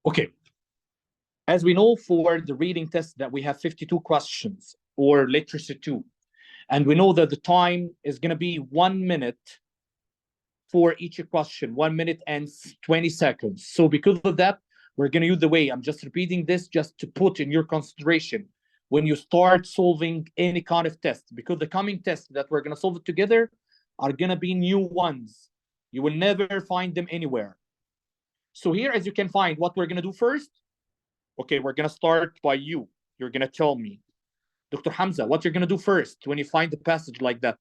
Okay. As we know, for the reading test that we have 52 questions, or literacy 2, and we know that the time is going to be 1 minute for each question, 1 minute and 20 seconds. So because of that, we're going to use the way. I'm just repeating this just to put in your consideration when you start solving any kind of test, because the coming tests that we're going to solve it together are going to be new ones. You will never find them anywhere. So here, as you can find, what we're going to do first, okay, we're going to start by you. You're going to tell me, Dr. Hamza, what you're going to do first when you find the passage like that.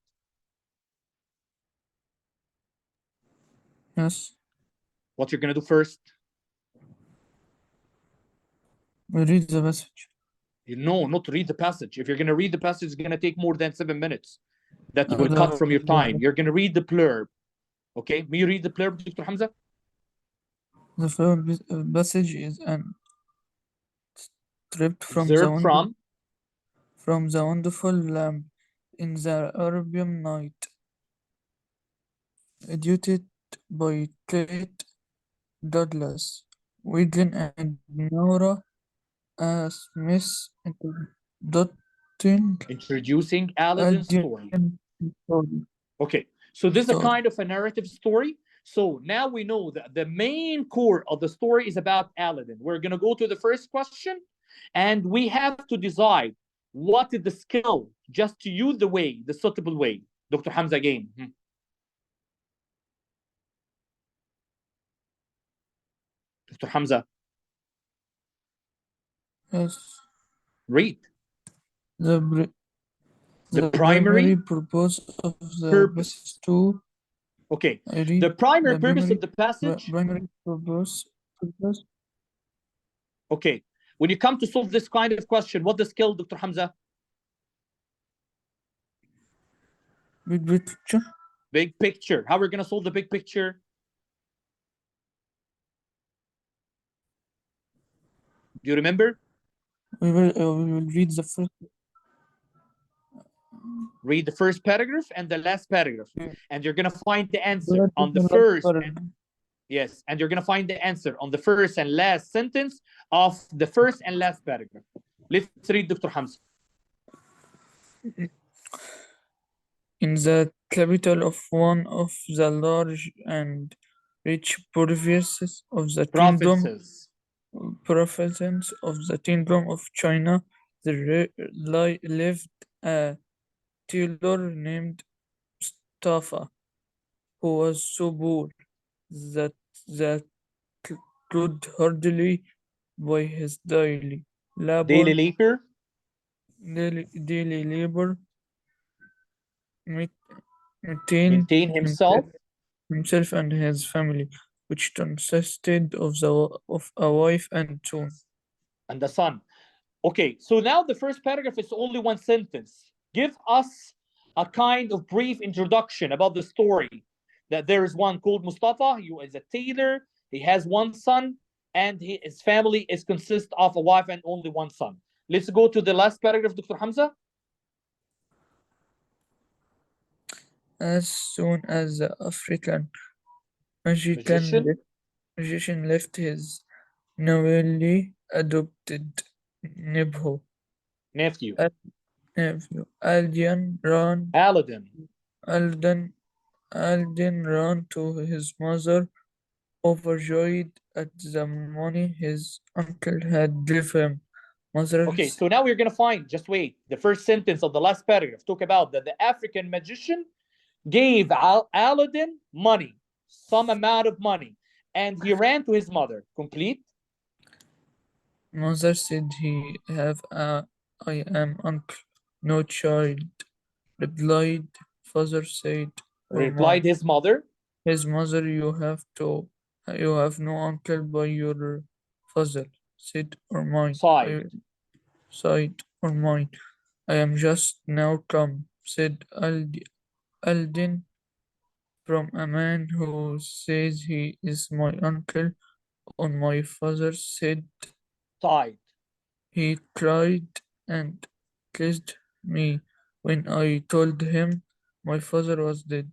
Yes. What you're going to do first? We read the passage. No, not read the passage. If you're going to read the passage, it's going to take more than 7 minutes. That will cut from your time. You're going to read the blurb. Okay, me read the blurb, Dr. Hamza? The first passage is an excerpt from the wonderful lamp in the Arabian night, edited by Kate Douglas, Wheatley and Nora Smith, introducing Aladdin's story. Okay, so this is a kind of a narrative story. So now we know that the main core of the story is about Aladdin. We're going to go to the first question, and we have to decide what is the skill just to use the way, the suitable way. Dr. Hamza again. Dr. Hamza. Yes. Read. The primary primary purpose of the passage to. Okay. The primary purpose of the passage. Primary purpose. Okay. When you come to solve this kind of question, what the skill, Dr. Hamza? Big picture. Big picture. How we're going to solve the big picture? Do you remember? We will read the first. Read the first paragraph and the last paragraph, and you're going to find the answer on the first. Yes, and you're going to find the answer on the first and last sentence of the first and last paragraph. Let's read, Dr. Hamza. In the capital of one of the large and rich provinces of the kingdom of China, there lived a tailor named Mustafa, who was so poor that could hardly buy his daily labor, maintain himself and his family, which consisted of a wife and son. And the son. Okay, so now the first paragraph is only one sentence. Give us a kind of brief introduction about the story. That there is one called Mustafa. He is a tailor. He has one son, and his family is consist of a wife and only one son. Let's go to the last paragraph, Dr. Hamza. As soon as the African magician left his newly adopted nephew Aladdin ran to his mother, overjoyed at the money his uncle had given him. Okay, so now we're going to find, just wait, the first sentence of the last paragraph talk about that the African magician gave Aladdin money, some amount of money, and he ran to his mother. Complete. Mother said, I am uncle, no child. Replied father said. Replied his mother. His mother, you have no uncle by your father, said or mine. Side or mine. I am just now come, said Aladdin, from a man who says he is my uncle on my father's side. He cried and kissed me when I told him my father was dead.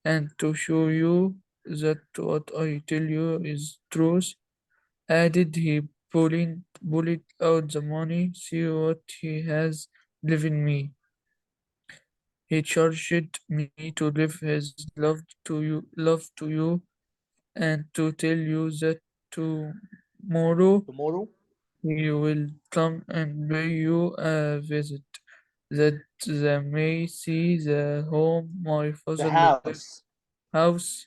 And to show you that what I tell you is truth, added he, pulling out the money. See what he has given me. He charged me to give his love to you, and to tell you that tomorrow Tomorrow? he will come and pay you a visit, that they may see the The house. house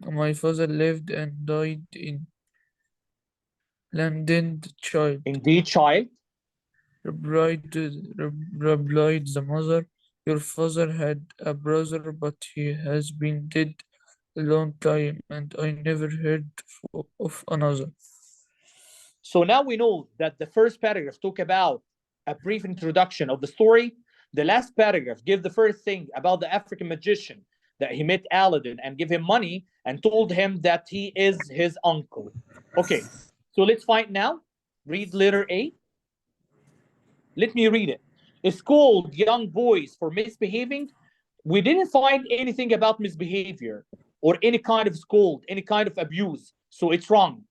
my father lived and died in. London, child, Indeed, child. replied, replied the mother. Your father had a brother, but he has been dead a long time, and I never heard of another. So now we know that the first paragraph talk about a brief introduction of the story. The last paragraph give the first thing about the African magician that he met Aladdin and give him money and told him that he is his uncle. Okay, so let's find now. Read letter A. Let me read it. Scold young boys for misbehaving. We didn't find anything about misbehavior or any kind of scold, any kind of abuse. So it's wrong.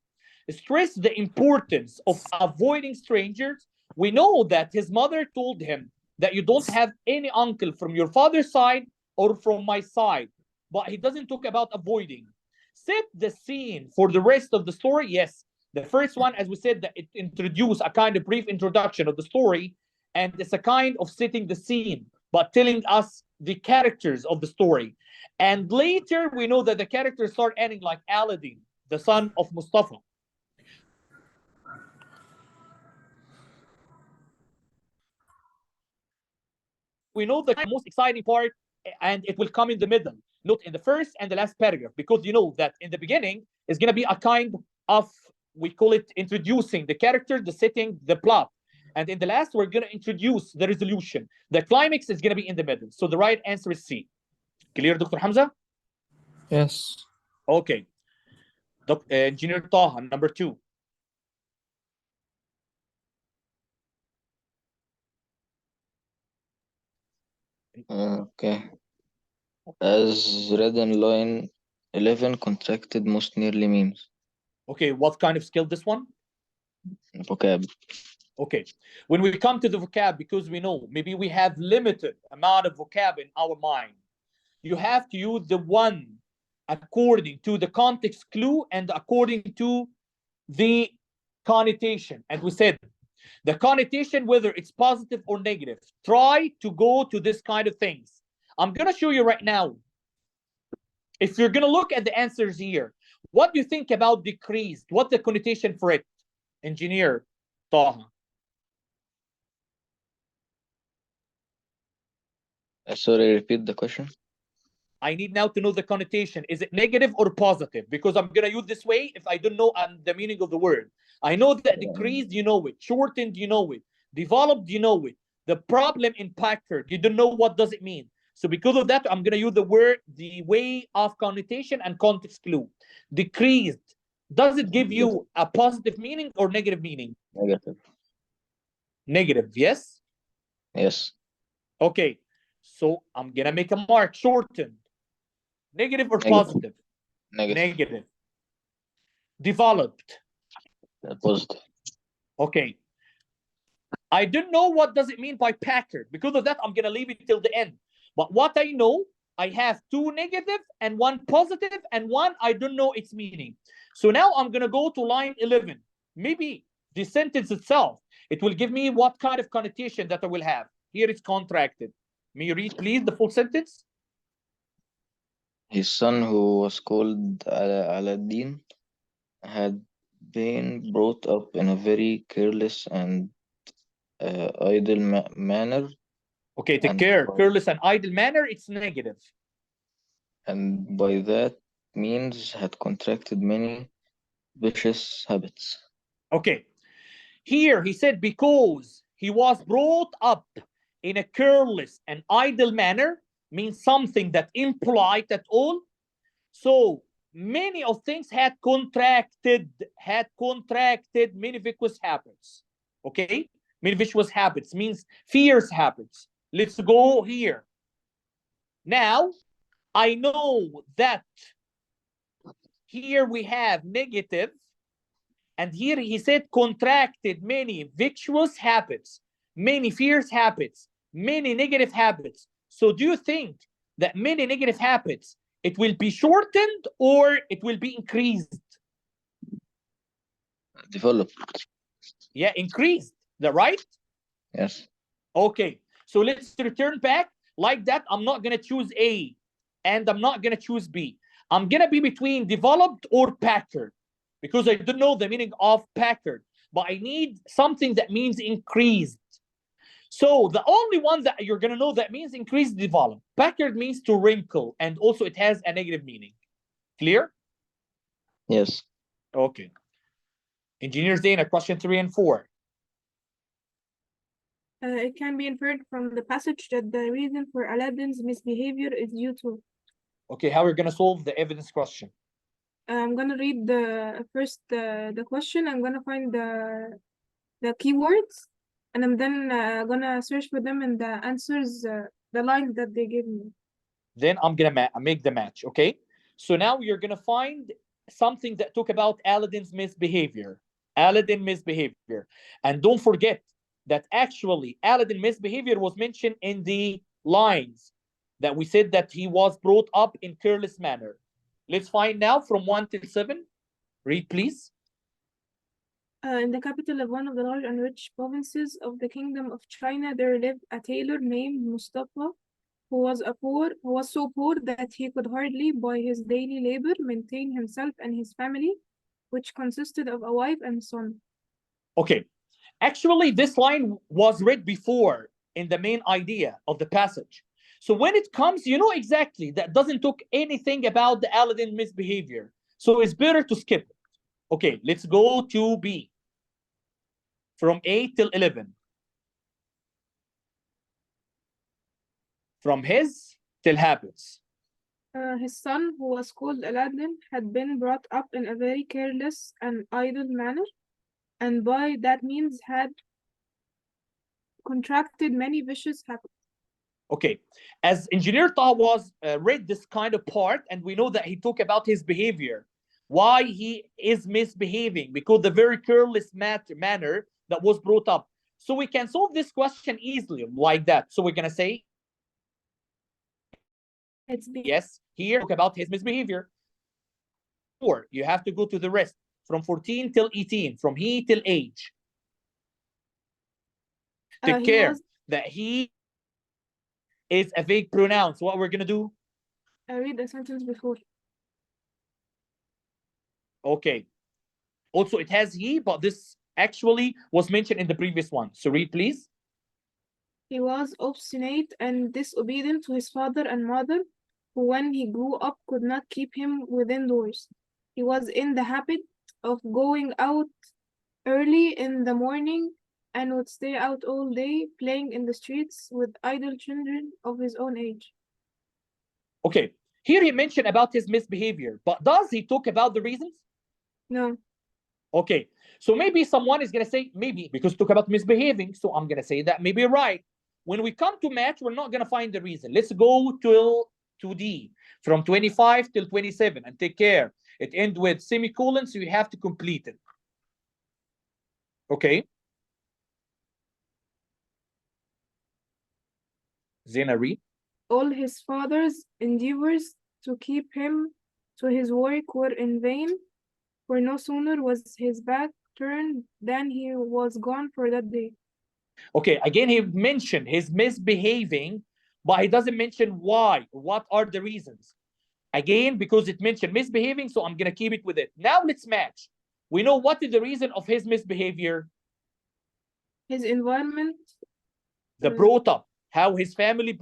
Stress the importance of avoiding strangers. We know that his mother told him that you don't have any uncle from your father's side or from my side, but he doesn't talk about avoiding. Set the scene for the rest of the story. Yes, the first one, as we said, that it introduced a kind of brief introduction of the story, and it's a kind of setting the scene, but telling us the characters of the story. And later, we know that the characters start ending like Aladdin, the son of Mustafa. We know the most exciting part, and it will come in the middle, not in the first and the last paragraph, because you know that in the beginning is going to be a kind of, we call it introducing the character, the setting, the plot. And in the last, we're going to introduce the resolution. The climax is going to be in the middle. So the right answer is C. Clear, Dr. Hamza? Yes. Okay. Engineer Taha, number 2. Okay. As read in line 11, contracted most nearly means. Okay, what kind of skill this one? Vocab. Okay, when we come to the vocab, because we know maybe we have limited amount of vocab in our mind, you have to use the one according to the context clue and according to the connotation. And we said the connotation, whether it's positive or negative, try to go to this kind of things. I'm going to show you right now. If you're going to look at the answers here, what do you think about decreased? What's the connotation for it, Engineer Taha? Sorry, repeat the question. I need now to know the connotation. Is it negative or positive? Because I'm going to use this way if I don't know the meaning of the word. I know that decreased, you know it. Shortened, you know it. Developed, you know it. The problem impacted, you don't know what does it mean. So because of that, I'm going to use the word, the way of connotation and context clue. Decreased. Does it give you a positive meaning or negative meaning? Negative. Negative, yes? Yes. Okay. So I'm going to make a mark, shortened. Negative or Negative. positive? Negative. Negative. Developed. Positive. Okay. I don't know what does it mean by Packard. Because of that, I'm going to leave it till the end. But what I know, I have 2 negative and 1 positive and 1 I don't know its meaning. So now I'm going to go to line 11. Maybe the sentence itself, it will give me what kind of connotation that I will have. Here it's contracted. May you read, please, the full sentence? His son, who was called Aladdin, had been brought up in a very careless and idle manner. Okay, take care. Careless and idle manner, it's negative. And by that means had contracted many vicious habits. Okay. Here he said because he was brought up in a careless and idle manner means something that impolite at all. So many of things had contracted many vicious habits. Okay, many vicious habits means fierce habits. Let's go here. Now I know that here we have negative And here he said contracted many virtuous habits, many fierce habits, many negative habits. So do you think that many negative habits, it will be shortened or it will be increased? Developed. Yeah, increased. That right? Yes. Okay, so let's return back like that. I'm not gonna choose A and I'm not gonna choose B. I'm gonna be between developed or packard because I don't know the meaning of packard, but I need something that means increased. So the only one that you're gonna know that means increased, developed. Packard means to wrinkle, and also it has a negative meaning. Clear? Yes. Okay. Engineer Zaina, question 3 and 4. It can be inferred from the passage that the reason for Aladdin's misbehavior is due to. Okay, how are we gonna solve the evidence question? I'm gonna read the first the question. I'm gonna find the keywords, and I'm then gonna search for them in the answers, the lines that they give me. Then I'm gonna make the match. Okay. So now you're gonna find something that talk about Aladdin's misbehavior. Aladdin misbehavior, and don't forget that actually Aladdin misbehavior was mentioned in the lines that we said that he was brought up in careless manner. Let's find now from 1 till 7. Read, please. In the capital of one of the large and rich provinces of the Kingdom of China, there lived a tailor named Mustafa, who was so poor that he could hardly, by his daily labor, maintain himself and his family, which consisted of a wife and son. Okay. Actually, this line was read before in the main idea of the passage. So when it comes, you know exactly that doesn't talk anything about the Aladdin misbehavior. So it's better to skip it. Okay, let's go to B. From 8 till 11. From his till habits. His son, who was called Aladdin, had been brought up in a very careless and idle manner, and by that means had contracted many vicious habits. Okay, as Engineer Taha was read this kind of part, and we know that he talked about his behavior, why he is misbehaving, because the very careless manner that was brought up. So we can solve this question easily like that. So we're gonna say, It's B. yes, here talk about his misbehavior. Or you have to go to the rest from 14 till 18, from he till age. Take care that he is a vague pronoun. So what we're gonna do? I read the sentence before. Okay. Also, it has he, but this actually was mentioned in the previous one. So read, please. He was obstinate and disobedient to his father and mother, who when he grew up could not keep him within doors. He was in the habit of going out early in the morning and would stay out all day playing in the streets with idle children of his own age. Okay, here he mentioned about his misbehavior, but does he talk about the reasons? No. Okay, so maybe someone is gonna say maybe because talk about misbehaving, so I'm gonna say that maybe right. When we come to match, we're not gonna find the reason. Let's go to D from 25 till 27 and take care. It ends with semicolon, so you have to complete it. Okay. Zena, read. All his father's endeavors to keep him to his work were in vain, for no sooner was his back turned than he was gone for that day. Okay, again, he mentioned his misbehaving, but he doesn't mention why. What are the reasons? Again, because it mentioned misbehaving, so I'm going to keep it with it. Now let's match. We know what is the reason of his misbehavior. His environment. The brought up. How his family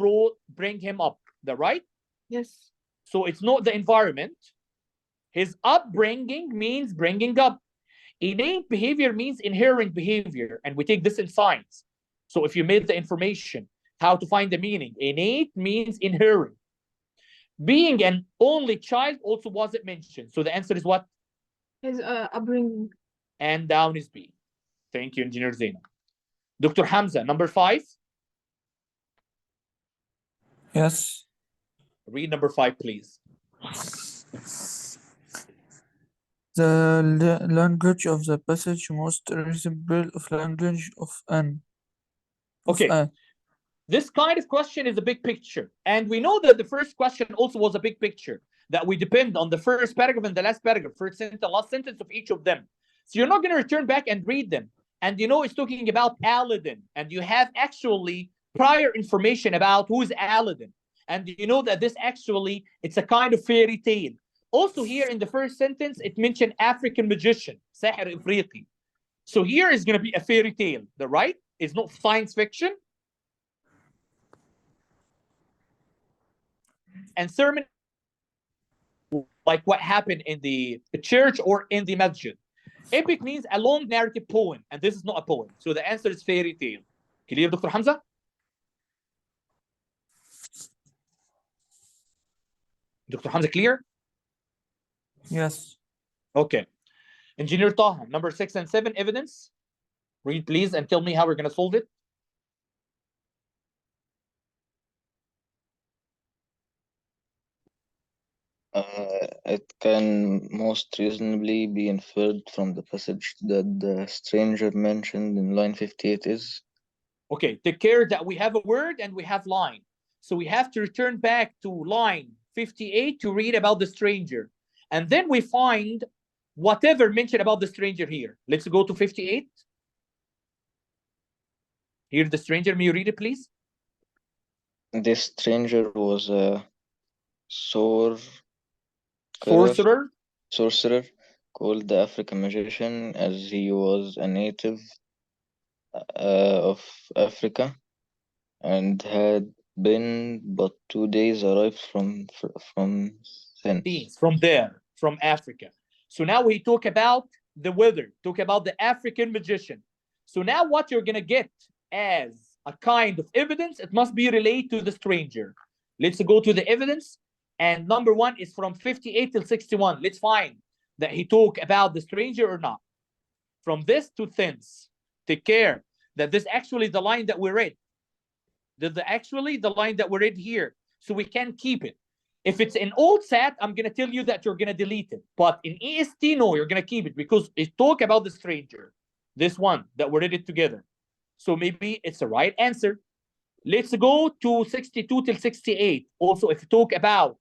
bring him up. The right? Yes. So it's not the environment. His upbringing means bringing up. Innate behavior means inherent behavior, and we take this in science. So if you made the information, how to find the meaning. Innate means inherent. Being an only child also wasn't mentioned. So the answer is what? His upbringing. And down is B. Thank you, Engineer Zaina. Dr. Hamza, number 5. Yes. Read number 5, please. The language of the passage most resemble of language of an. Okay. This kind of question is a big picture. And we know that the first question also was a big picture, that we depend on the first paragraph and the last paragraph, first sentence, last sentence of each of them. So you're not going to return back and read them. And you know it's talking about Aladdin. And you have actually prior information about who is Aladdin. And you know that this actually, it's a kind of fairy tale. Also here in the first sentence, it mentioned African magician, Sahir Ifriqi. So here is going to be a fairy tale, the right? It's not science fiction. And sermon, like what happened in the church or in the masjid. Epic means a long narrative poem, and this is not a poem. So the answer is fairy tale. Clear, Dr. Hamza? Dr. Hamza, clear? Yes. Okay. Engineer Taha, number 6 and 7, evidence. Read, please, and tell me how we're going to solve it. It can most reasonably be inferred from the passage that the stranger mentioned in line 58 is. Okay, take care that we have a word and we have line. So we have to return back to line 58 to read about the stranger. And then we find whatever mentioned about the stranger here. Let's go to 58. Here the stranger, may you read it, please? This stranger was a sorcerer called the African magician, as he was a native of Africa and had been but 2 days arrived from thence. From Africa. So now we talk about the weather, talk about the African magician. So now what you're going to get as a kind of evidence, it must be related to the stranger. Let's go to the evidence. And number 1 is from 58 till 61. Let's find that he talked about the stranger or not. From this to thence, take care that this actually the line that we read. Actually the line that we read here. So we can keep it. If it's in old SAT, I'm going to tell you that you're going to delete it. But in EST, no, you're going to keep it because it talk about the stranger. This one that we read it together. So maybe it's the right answer. Let's go to 62 till 68. Also, if you talk about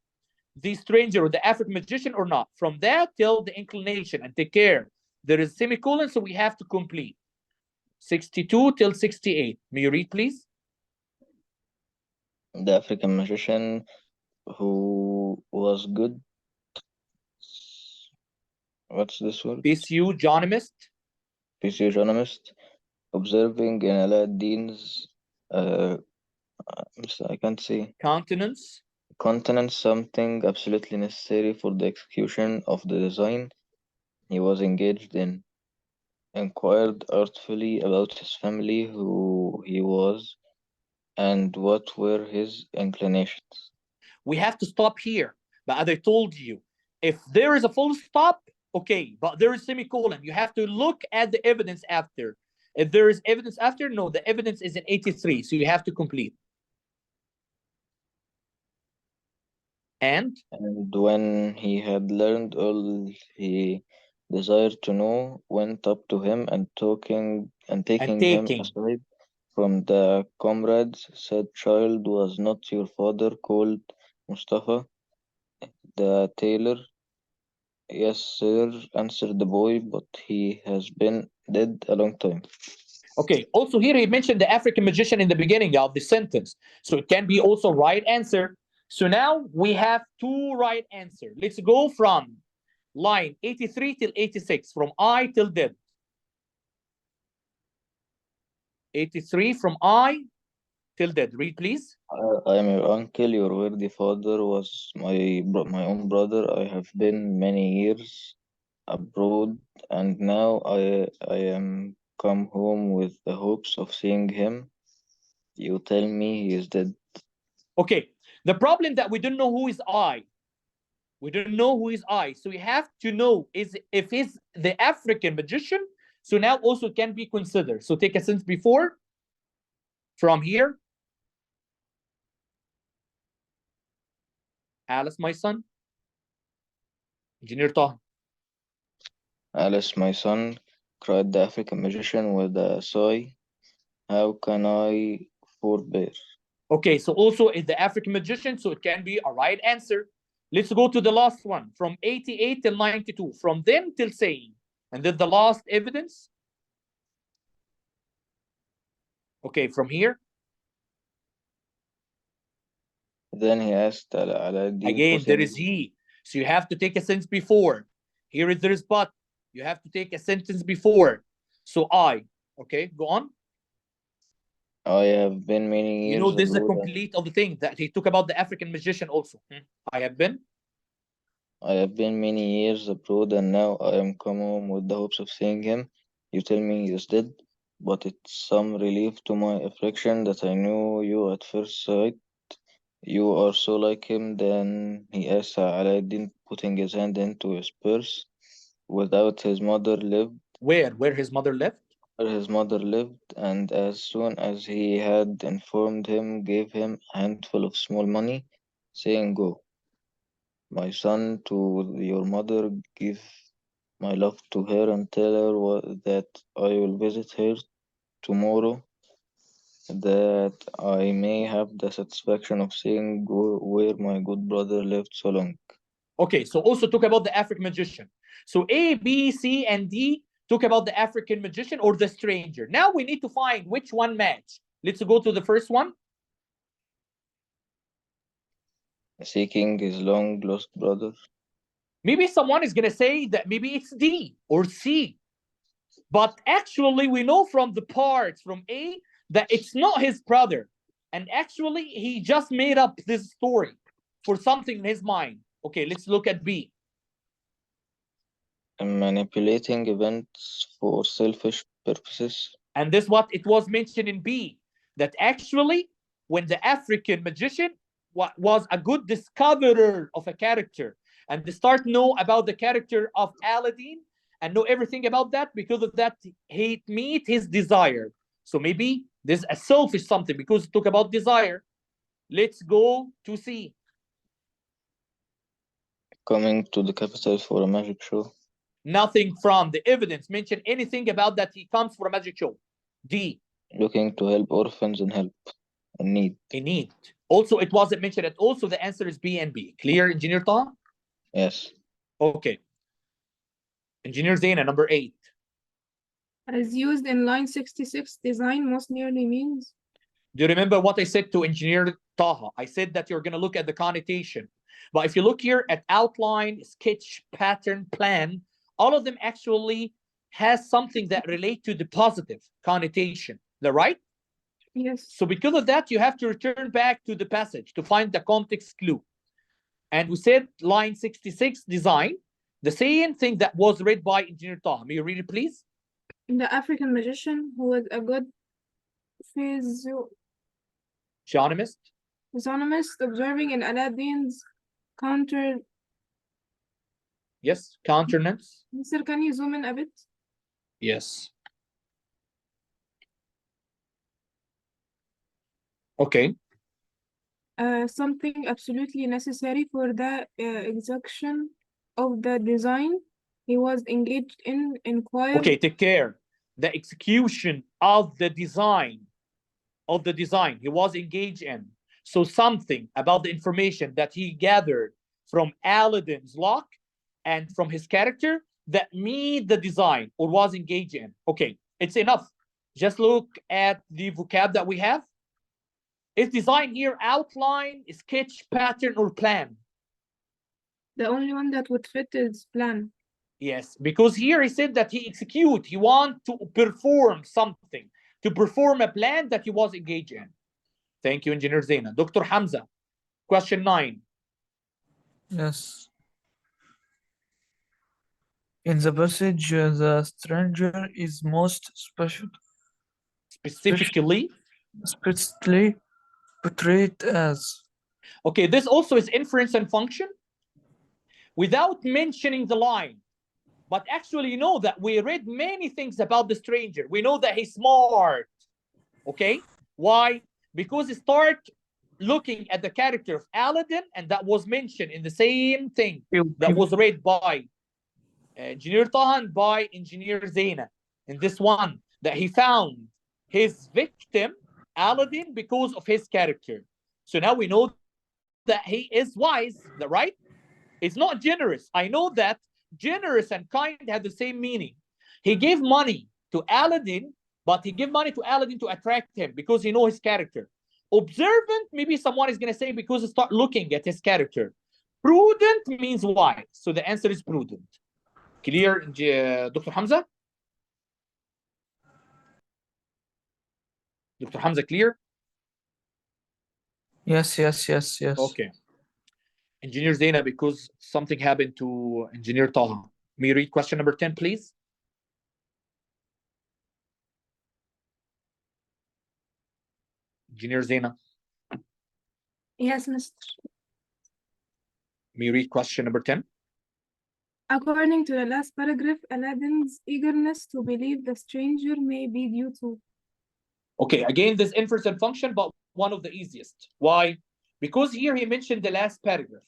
the stranger or the African magician or not. From that till the inclination, and take care. There is semicolon, so we have to complete. 62 till 68. May you read, please? The African magician who was good. What's this word? Physiognomist. Observing in Aladdin's I can't say. Countenance something absolutely necessary for the execution of the design he was engaged in. Inquired artfully about his family, who he was, and what were his inclinations. We have to stop here. But as I told you, if there is a full stop, okay, but there is semicolon. You have to look at the evidence after. If there is evidence after, no, the evidence is in 83, so you have to complete. And when he had learned all he desired to know, went up to him and taking him aside from the comrades, said, "Child, was not your father called Mustafa, the tailor?" "Yes, sir," answered the boy, "but he has been dead a long time." Okay, also here he mentioned the African magician in the beginning of the sentence. So it can be also right answer. So now we have 2 right answers. Let's go from line 83 till 86, from I till dead. 83 from I till dead. Read, please. I am your uncle. Your worthy father was my own brother. I have been many years abroad, and now I am come home with the hopes of seeing him. You tell me he is dead. Okay, the problem that we don't know who is I. We don't know who is I. So we have to know is if he's the African magician. So now also can be considered. So take a sense before from here. Alice, my son. Engineer Taha. Alice, my son, cried the African magician with a sigh. How can I forbear? Okay, so also is the African magician, so it can be a right answer. Let's go to the last one, from 88 till 92, from them till saying. And then the last evidence. Okay, from here. Then he asked Aladdin, Again, there is he. So you have to take a sentence before. Here is there is but. You have to take a sentence before. So I. Okay, go on. I have been many years You know, this is a abroad. complete of the thing that he talk about the African magician also. I have been many years abroad, and now I am come home with the hopes of seeing him. You tell me he is dead, but it's some relief to my affliction that I knew you at first sight. You are so like him. Then he asked Aladdin, putting his hand into his purse. Without his mother lived. Where his mother lived? Where his mother lived, and as soon as he had informed him, gave him a handful of small money, saying, Go, my son, to your mother, give my love to her, and tell her that I will visit her tomorrow, that I may have the satisfaction of seeing where my good brother lived so long. Okay, so also talk about the African magician. So A, B, C, and D talk about the African magician or the stranger. Now we need to find which one match. Let's go to the first one. Seeking his long lost brother. Maybe someone is going to say that maybe it's D or C. But actually, we know from the parts from A that it's not his brother. And actually, he just made up this story for something in his mind. Okay, let's look at B. Manipulating events for selfish purposes. And this what it was mentioned in B, that actually when the African magician was a good discoverer of a character and they start know about the character of Aladdin and know everything about that, because of that he meet his desire. So maybe there's a selfish something because it talk about desire. Let's go to C. Coming to the capital for a magic show. Nothing from the evidence mention anything about that he comes for a magic show. D. Looking to help orphans in need. In need. Also, it wasn't mentioned that also the answer is B and B. Clear, Engineer Taha? Yes. Okay. Engineer Zaina, number 8. As used in line 66, design most nearly means. Do you remember what I said to Engineer Taha? I said that you're going to look at the connotation. But if you look here at outline, sketch, pattern, plan, all of them actually has something that relate to the positive connotation. Is that right? Yes. So because of that, you have to return back to the passage to find the context clue. And we said line 66, design, the same thing that was read by Engineer Taha. May you read it, please? The African magician, who was a good Physiognomist, observing in Aladdin's counter. Yes, countenance. Sir, can you zoom in a bit? Yes. Okay. Something absolutely necessary for the execution of the design he was engaged in inquired. Okay, take care. The execution of the design he was engaged in. So something about the information that he gathered from Aladdin's lock and from his character that made the design or was engaged in. Okay, it's enough. Just look at the vocab that we have. Is design here outline, sketch, pattern, or plan? The only one that would fit is plan. Yes, because here he said that he want to perform something, to perform a plan that he was engaged in. Thank you, Engineer Zaina. Dr. Hamza, question 9. Yes. In the passage, the stranger is most Specifically portrayed as. Okay, this also is inference and function without mentioning the line. But actually, you know that we read many things about the stranger. We know that he's smart. Okay? Why? Because you start looking at the character of Aladdin, and that was mentioned in the same thing that was read by Engineer Taha and by Engineer Zaina. In this one, that he found his victim, Aladdin, because of his character. So now we know that he is wise, right? It's not generous. I know that generous and kind have the same meaning. He gave money to Aladdin, but he gave money to Aladdin to attract him because he knows his character. Observant, maybe someone is going to say because start looking at his character. Prudent means wise. So the answer is prudent. Clear, Dr. Hamza? Dr. Hamza, clear? Yes. Okay. Engineer Zaina, because something happened to Engineer Taha. May you read question number 10, please? Engineer Zaina. Yes, Mr. May you read question number 10? According to the last paragraph, Aladdin's eagerness to believe the stranger may be due to. Okay, again, this inference and function, but one of the easiest. Why? Because here he mentioned the last paragraph,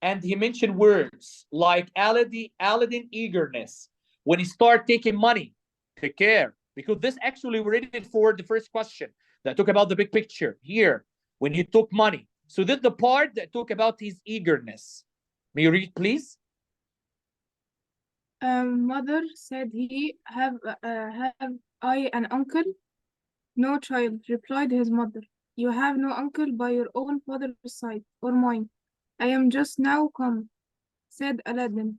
and he mentioned words like Aladdin eagerness. When he start taking money, take care. Because this actually we read it for the first question that talk about the big picture. Here, when he took money. So this the part that talk about his eagerness. May you read, please? Mother said have I an uncle? No, child, replied his mother. You have no uncle by your own father's side, or mine. I am just now come, said Aladdin,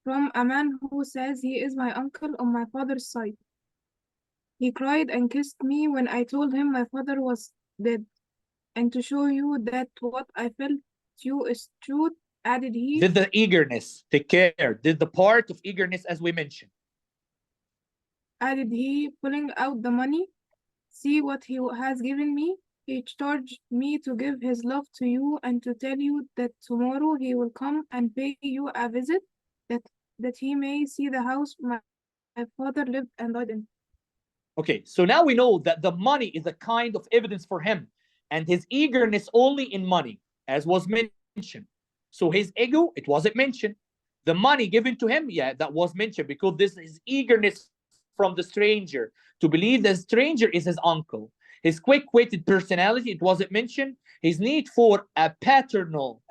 from a man who says he is my uncle on my father's side. He cried and kissed me when I told him my father was dead. And to show you that what I felt you is truth, added he. Did the eagerness, take care, did the part of eagerness as we mentioned. Added he, pulling out the money. See what he has given me. He charged me to give his love to you and to tell you that tomorrow he will come and pay you a visit, that he may see the house my father lived and died in. Okay, so now we know that the money is a kind of evidence for him and his eagerness only in money, as was mentioned. So his ego, it wasn't mentioned. The money given to him, yeah, that was mentioned because this is eagerness from the stranger to believe the stranger is his uncle. His quick-witted personality, it wasn't mentioned. His need for a paternal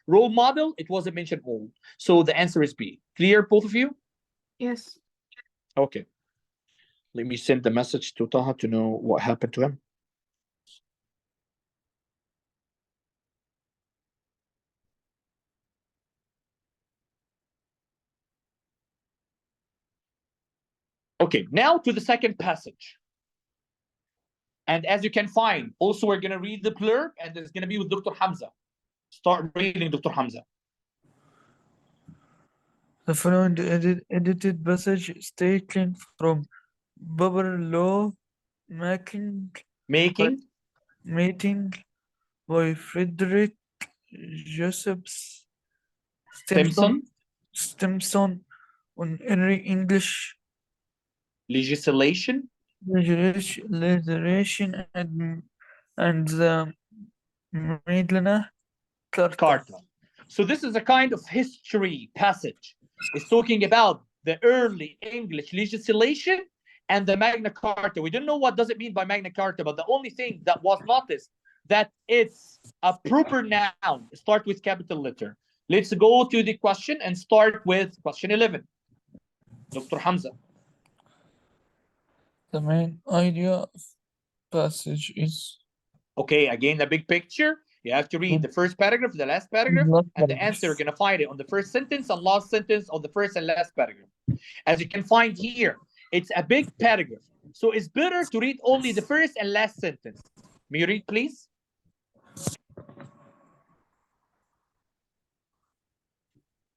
role model, it wasn't mentioned all. So the answer is B. Clear, both of you? Yes. Okay. Let me send the message to Taha to know what happened to him. Okay, now to the second passage. And as you can find, also we're going to read the blurb and it's going to be with Dr. Hamza. Start reading, Dr. Hamza. The following edited passage is taken from Bubber Law Making by Frederick Joseph Stimson on early English legislation and the Magna Carta. So this is a kind of history passage. It's talking about the early English legislation and the Magna Carta. We don't know what does it mean by Magna Carta, but the only thing that was noticed that it's a proper noun. Start with capital letter. Let's go to the question and start with question 11. Dr. Hamza. The main idea of passage is... Okay, again, the big picture. You have to read the first paragraph, the last paragraph, and the answer, you're going to find it on the first sentence and last sentence of the first and last paragraph. As you can find here, it's a big paragraph. So it's better to read only the first and last sentence. May you read, please?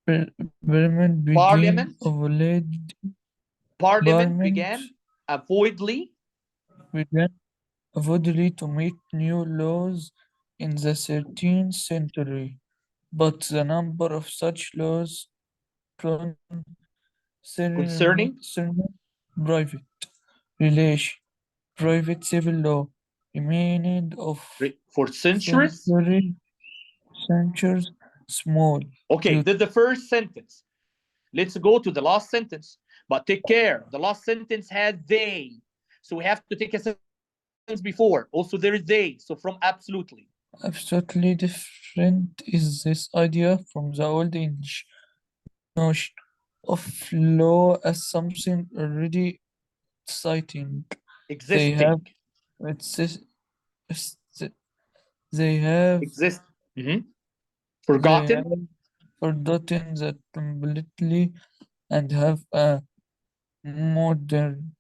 Parliament began avoidedly to make new laws in the 13th century, but the number of such laws concerning private relation, private civil law, remained for centuries small. Okay, the first sentence. Let's go to the last sentence. But take care, the last sentence had they. So we have to take a sentence before. Also, there is they. So from absolutely. Absolutely different is this idea from the Old English notion of law as something already exciting. Existing. They have they have Exist. they Forgotten. have forgotten that completely and have a modern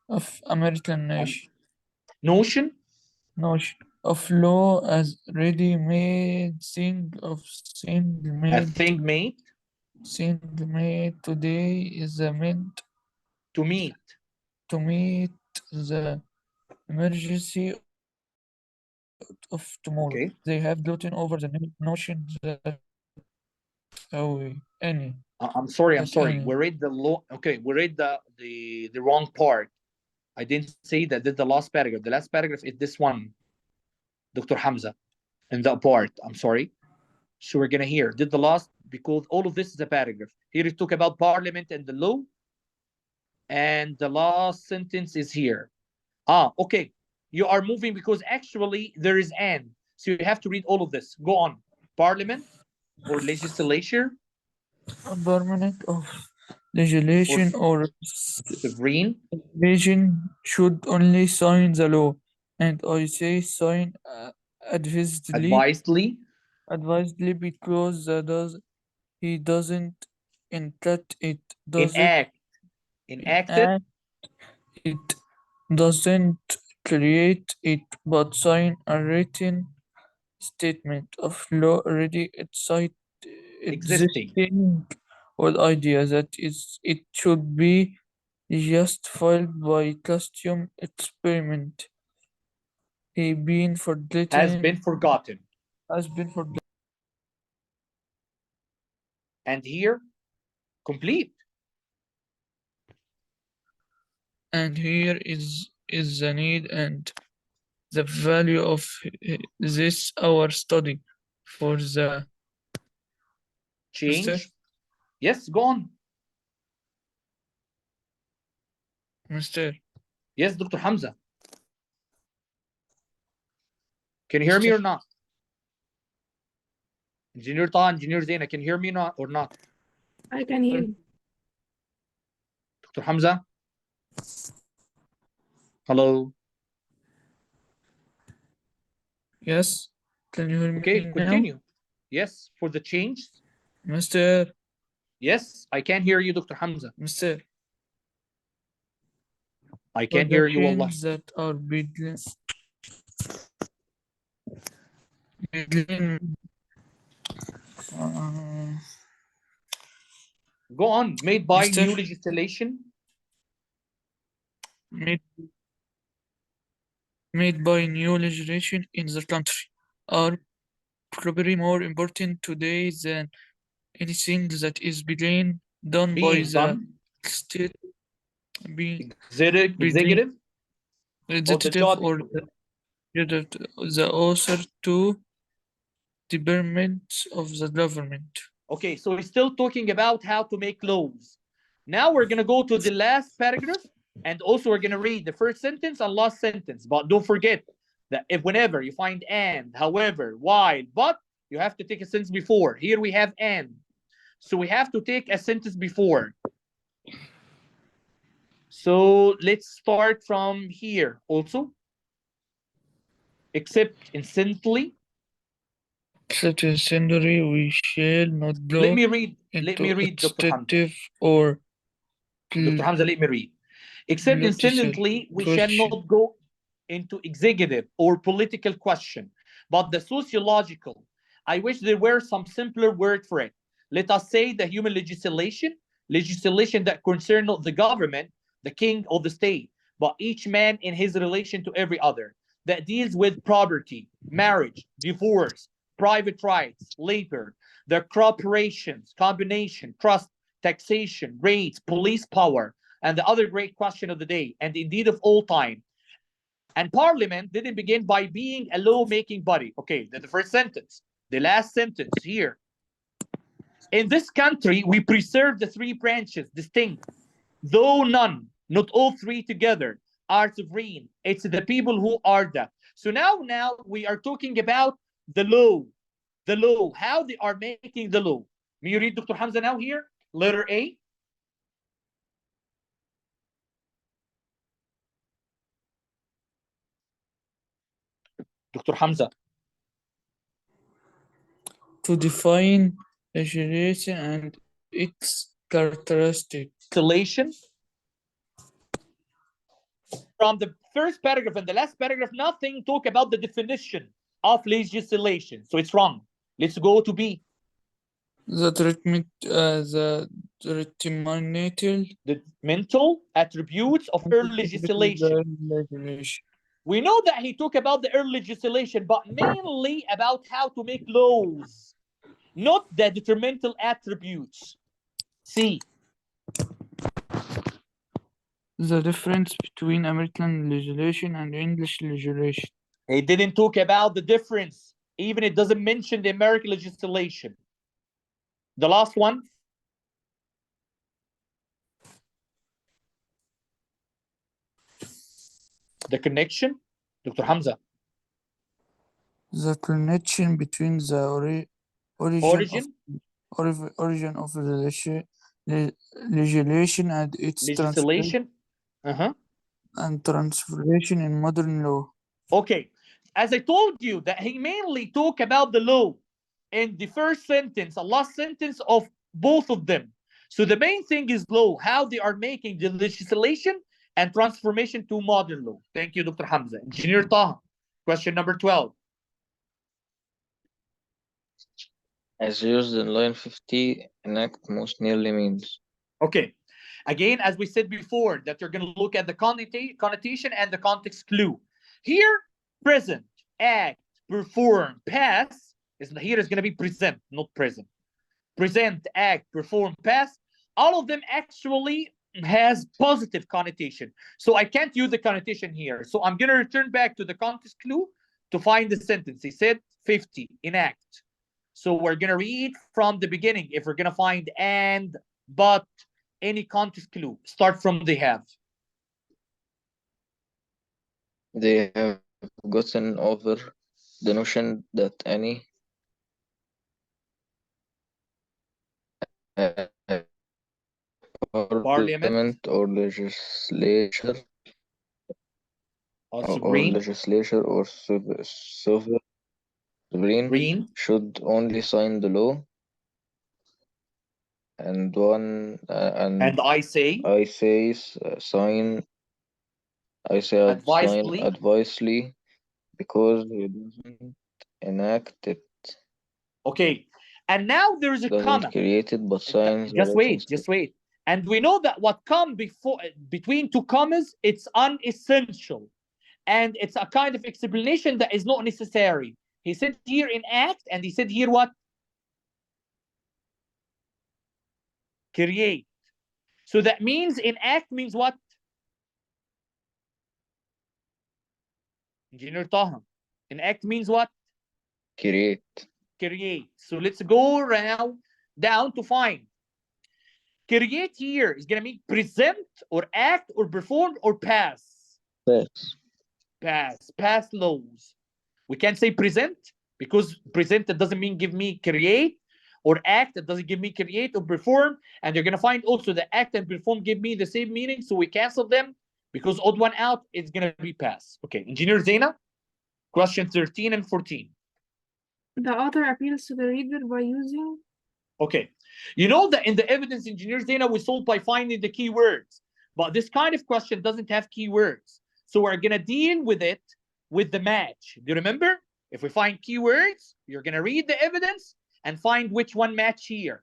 of American Notion. of law as ready-made thing A thing made. today is meant To meet. to meet the emergency of tomorrow. Okay. They have gotten over the notion that any I'm sorry. that We any read the law. Okay, we read the wrong part. I didn't say that. Did the last paragraph. The last paragraph is this one, Dr. Hamza, in that part. I'm sorry. So we're gonna hear did the last, because all of this is a paragraph. Here it talk about parliament and the law, and the last sentence is here. Okay. You are moving because actually there is an. So you have to read all of this. Go on. Parliament or legislature permanent of legislation or sovereign region should only sign the law, and I say sign advisedly advisedly because he doesn't enact it enacted it doesn't create it but sign a written statement of law already existing or idea that it should be justified by custom experiment has been forgotten and here complete. and here is the need and the value of this our study for the Change. Mr. Yes, go on. Mr. Yes, Dr. Hamza. Can you hear me or not? Engineer Ta, Engineer Zaina, can you hear me or not? I can hear you. Dr. Hamza? Hello? Yes, can you hear me Okay, now? continue. Yes, for the change. Mr. Yes, I can hear you, Dr. Hamza. Mr. I can hear you, Allah. That are bedline Go on. Made by Mr. new legislation. Made by new legislation in the country are probably more important today than anything that is being done by the state, executive or the author to departments of the government. Okay, so we're still talking about how to make laws. Now we're going to go to the last paragraph, and also we're going to read the first sentence and last sentence. But don't forget that if whenever you find and, however, while, but, you have to take a sentence before. Here we have and. So we have to take a sentence before. So let's start from here also. Except instantly. Except instantly, we shall not go Let me read, Dr. Hamza. Or Dr. Hamza, let me read. Except instantly, we shall not go into executive or political question, but the sociological. I wish there were some simpler word for it. Let us say the human legislation that concern not the government, the king or the state, but each man in his relation to every other, that deals with property, marriage, divorce, private rights, labor, the corporations, combination, trust, taxation, rates, police power, and the other great question of the day, and indeed of all time. And Parliament didn't begin by being a law-making body. Okay, the first sentence. The last sentence here. In this country, we preserve the three branches distinct, though none, not all three together, are sovereign. It's the people who are that. So now we are talking about the law. The law, how they are making the law. May you read Dr. Hamza now here? Letter A. Dr. Hamza. To define legislation and its characteristics. Legislation. From the first paragraph and the last paragraph, nothing talk about the definition of legislation. So it's wrong. Let's go to B. The mental attributes of early legislation. We know that he talked about the early legislation, but mainly about how to make laws, not the detrimental attributes. C. The difference between American legislation and English legislation. He didn't talk about the difference. Even it doesn't mention the American legislation. The last one. The connection, Dr. Hamza. The connection between the origin of legislation and its legislation and transformation in modern law. Okay, as I told you that he mainly talk about the law in the first sentence, the last sentence of both of them. So the main thing is law, how they are making the legislation and transformation to modern law. Thank you, Dr. Hamza. Engineer Taha, question number 12. As used in line 50, enact most nearly means. Okay. Again, as we said before, that you're going to look at the connotation and the context clue. Here, present, act, perform, pass, here is going to be present, not present. Present, act, perform, pass, all of them actually has positive connotation. So I can't use the connotation here. So I'm going to return back to the context clue to find the sentence. He said 50, enact. So we're going to read from the beginning if we're going to find and, but, any context clue. Start from they have. They have gotten over the notion that any parliament or legislature or sovereign should only sign the law, and I say sign advisely because he doesn't enact it. Okay, and now there is a comma. Create it, but signs. Just wait. And we know that what comes between two commas, it's unessential, and it's a kind of explanation that is not necessary. He said here enact, and he said here what? Create. So that means enact means what? Engineer Taha. Enact means what? Create. So let's go now down to find. Create here is going to mean present or act or perform or pass. Pass laws. We can't say present because present that doesn't mean give me create, or act that doesn't give me create or perform. And you're going to find also the act and perform give me the same meaning. So we cancel them because odd one out, it's going to be pass. Okay, Engineer Zaina, question 13 and 14. The author appeals to the reader by using. Okay, you know that in the evidence, Engineer Zaina, we solve by finding the keywords, but this kind of question doesn't have keywords. So we're going to deal with it with the match. Do you remember? If we find keywords, you're going to read the evidence and find which one match here.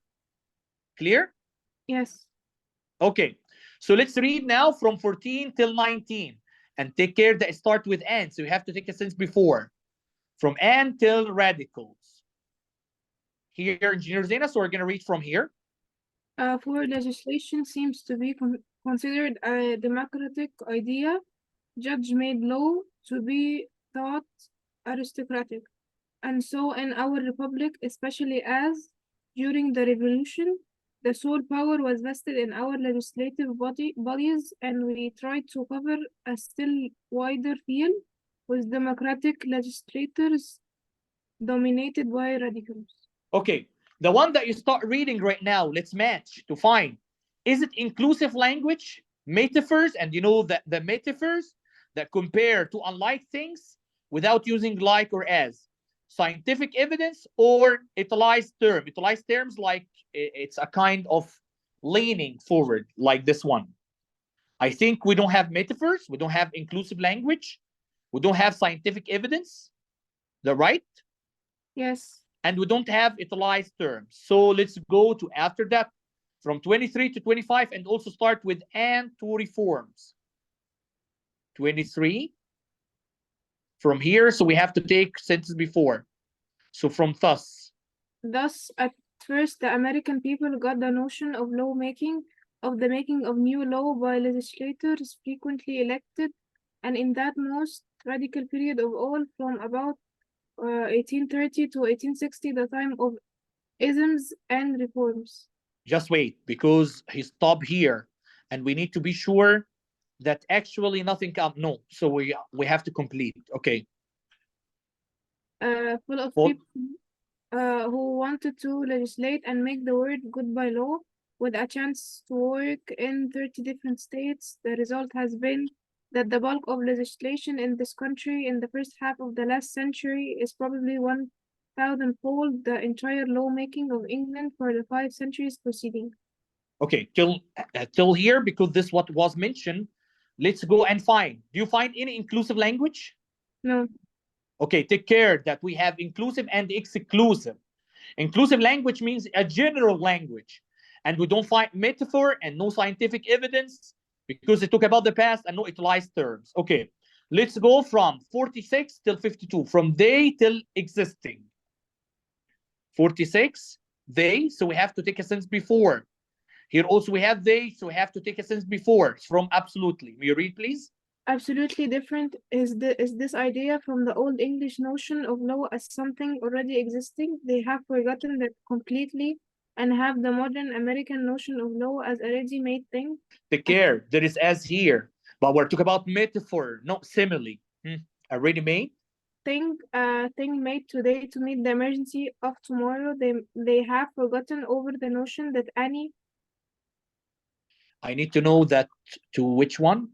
Clear? Yes. Okay, so let's read now from 14 till 19 and take care that it starts with and. So you have to take a sense before. From and till radicals. Here, Engineer Zaina, so we're going to read from here. For legislation seems to be considered a democratic idea, judge-made law to be thought aristocratic. And so in our republic, especially as during the revolution, the sole power was vested in our legislative bodies, and we tried to cover a still wider field with democratic legislators dominated by radicals. Okay, the one that you start reading right now, let's match to find, is it inclusive language, metaphors, and you know that the metaphors that compare to unlike things without using like or as, scientific evidence, or italicized term. Italicized terms like it's a kind of leaning forward like this one. I think we don't have metaphors, we don't have inclusive language, we don't have scientific evidence, the right? Yes. And we don't have italicized terms. So let's go to after that from 23 to 25 and also start with and to reforms. 23 from here, so we have to take sentence before. So from thus. Thus, at first, the American people got the notion of lawmaking, of the making of new law by legislators frequently elected, and in that most radical period of all, from about 1830 to 1860, the time of isms and reforms. Just wait, because he stopped here, and we need to be sure that actually nothing comes. No, so we have to complete. Okay. Full of people who wanted to legislate and make the word good by law, with a chance to work in 30 different states. The result has been that the bulk of legislation in this country in the first half of the last century is probably 1,000-fold the entire lawmaking of England for the 5 centuries preceding. Okay, till here, because this what was mentioned. Let's go and find. Do you find any inclusive language? No. Okay, take care that we have inclusive and exclusive. Inclusive language means a general language, and we don't find metaphor and no scientific evidence because it talk about the past and no italicized terms. Okay, let's go from 46 till 52, from they till existing. 46, they, so we have to take a sense before. Here also we have they, so we have to take a sense before. It's from absolutely. Will you read, please? Absolutely different is this idea from the Old English notion of law as something already existing. They have forgotten that completely and have the modern American notion of law as a ready-made thing. Take care, there is as here, but we're talking about metaphor, not simile. A ready-made? Thing made today to meet the emergency of tomorrow. They have forgotten over the notion that any. I need to know that to which one?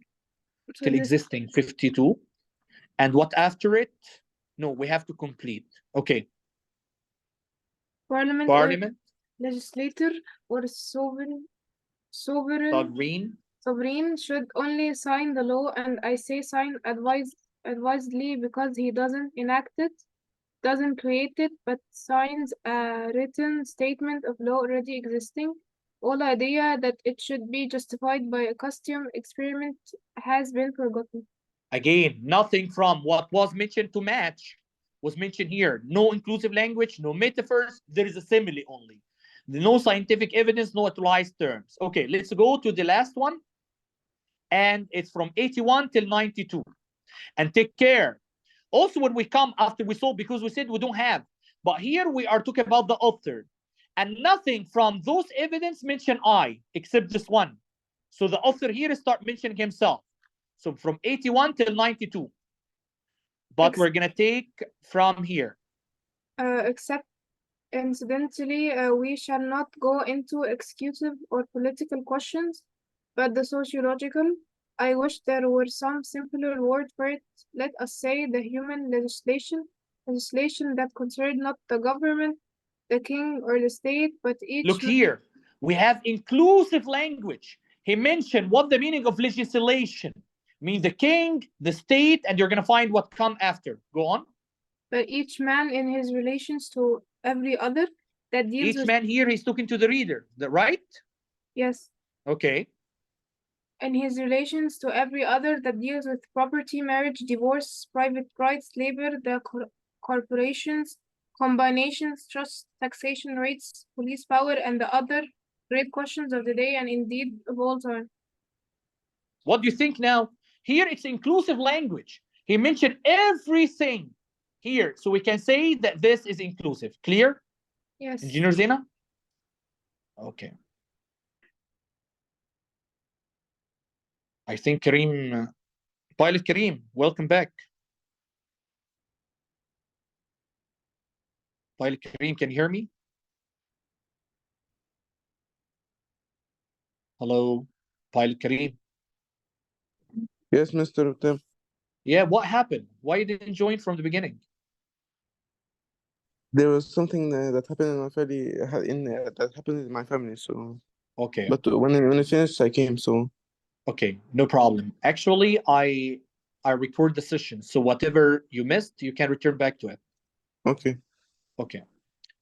Till existing, 52. And what after it? No, we have to complete. Okay. Parliament. Parliament. Legislator or sovereign should only sign the law, and I say sign advisedly because he doesn't enact it, doesn't create it, but signs a written statement of law already existing. All idea that it should be justified by a custom experiment has been forgotten. Again, nothing from what was mentioned to match was mentioned here. No inclusive language, no metaphors, there is a simile only. No scientific evidence, no italicized terms. Okay, let's go to the last one. And it's from 81 till 92. And take care. Also, when we come after we saw, because we said we don't have, but here we are talking about the author. And nothing from those evidence mention I, except this one. So the author here start mentioning himself. So from 81 till 92. But we're going to take from here. Except, incidentally, we shall not go into exclusive or political questions, but the sociological. I wish there were some simpler word for it. Let us say the human legislation that concerned not the government, the king, or the state, but each. Look here, we have inclusive language. He mentioned what the meaning of legislation means: the king, the state, and you're going to find what come after. Go on. But each man in his relations to every other that deals each man here, he's talking to the reader, right? Yes. Okay. And his relations to every other that deals with property, marriage, divorce, private rights, labor, the corporations, combinations, trust, taxation rates, police power, and the other great questions of the day and indeed of all time. What do you think now? Here it's inclusive language. He mentioned everything here, so we can say that this is inclusive. Clear? Yes. Engineer Zena? Okay. I think Kareem, Pilot Kareem, welcome back. Pilot Kareem, can you hear me? Hello, Pilot Kareem. Yes, Mr. Tim. Yeah, what happened? Why you didn't join from the beginning? There was something that happened in my family, that happened in my family. So, Okay. but when it finished, I came. So, Okay, no problem. Actually, I record the session, so whatever you missed, you can return back to it. okay. Okay.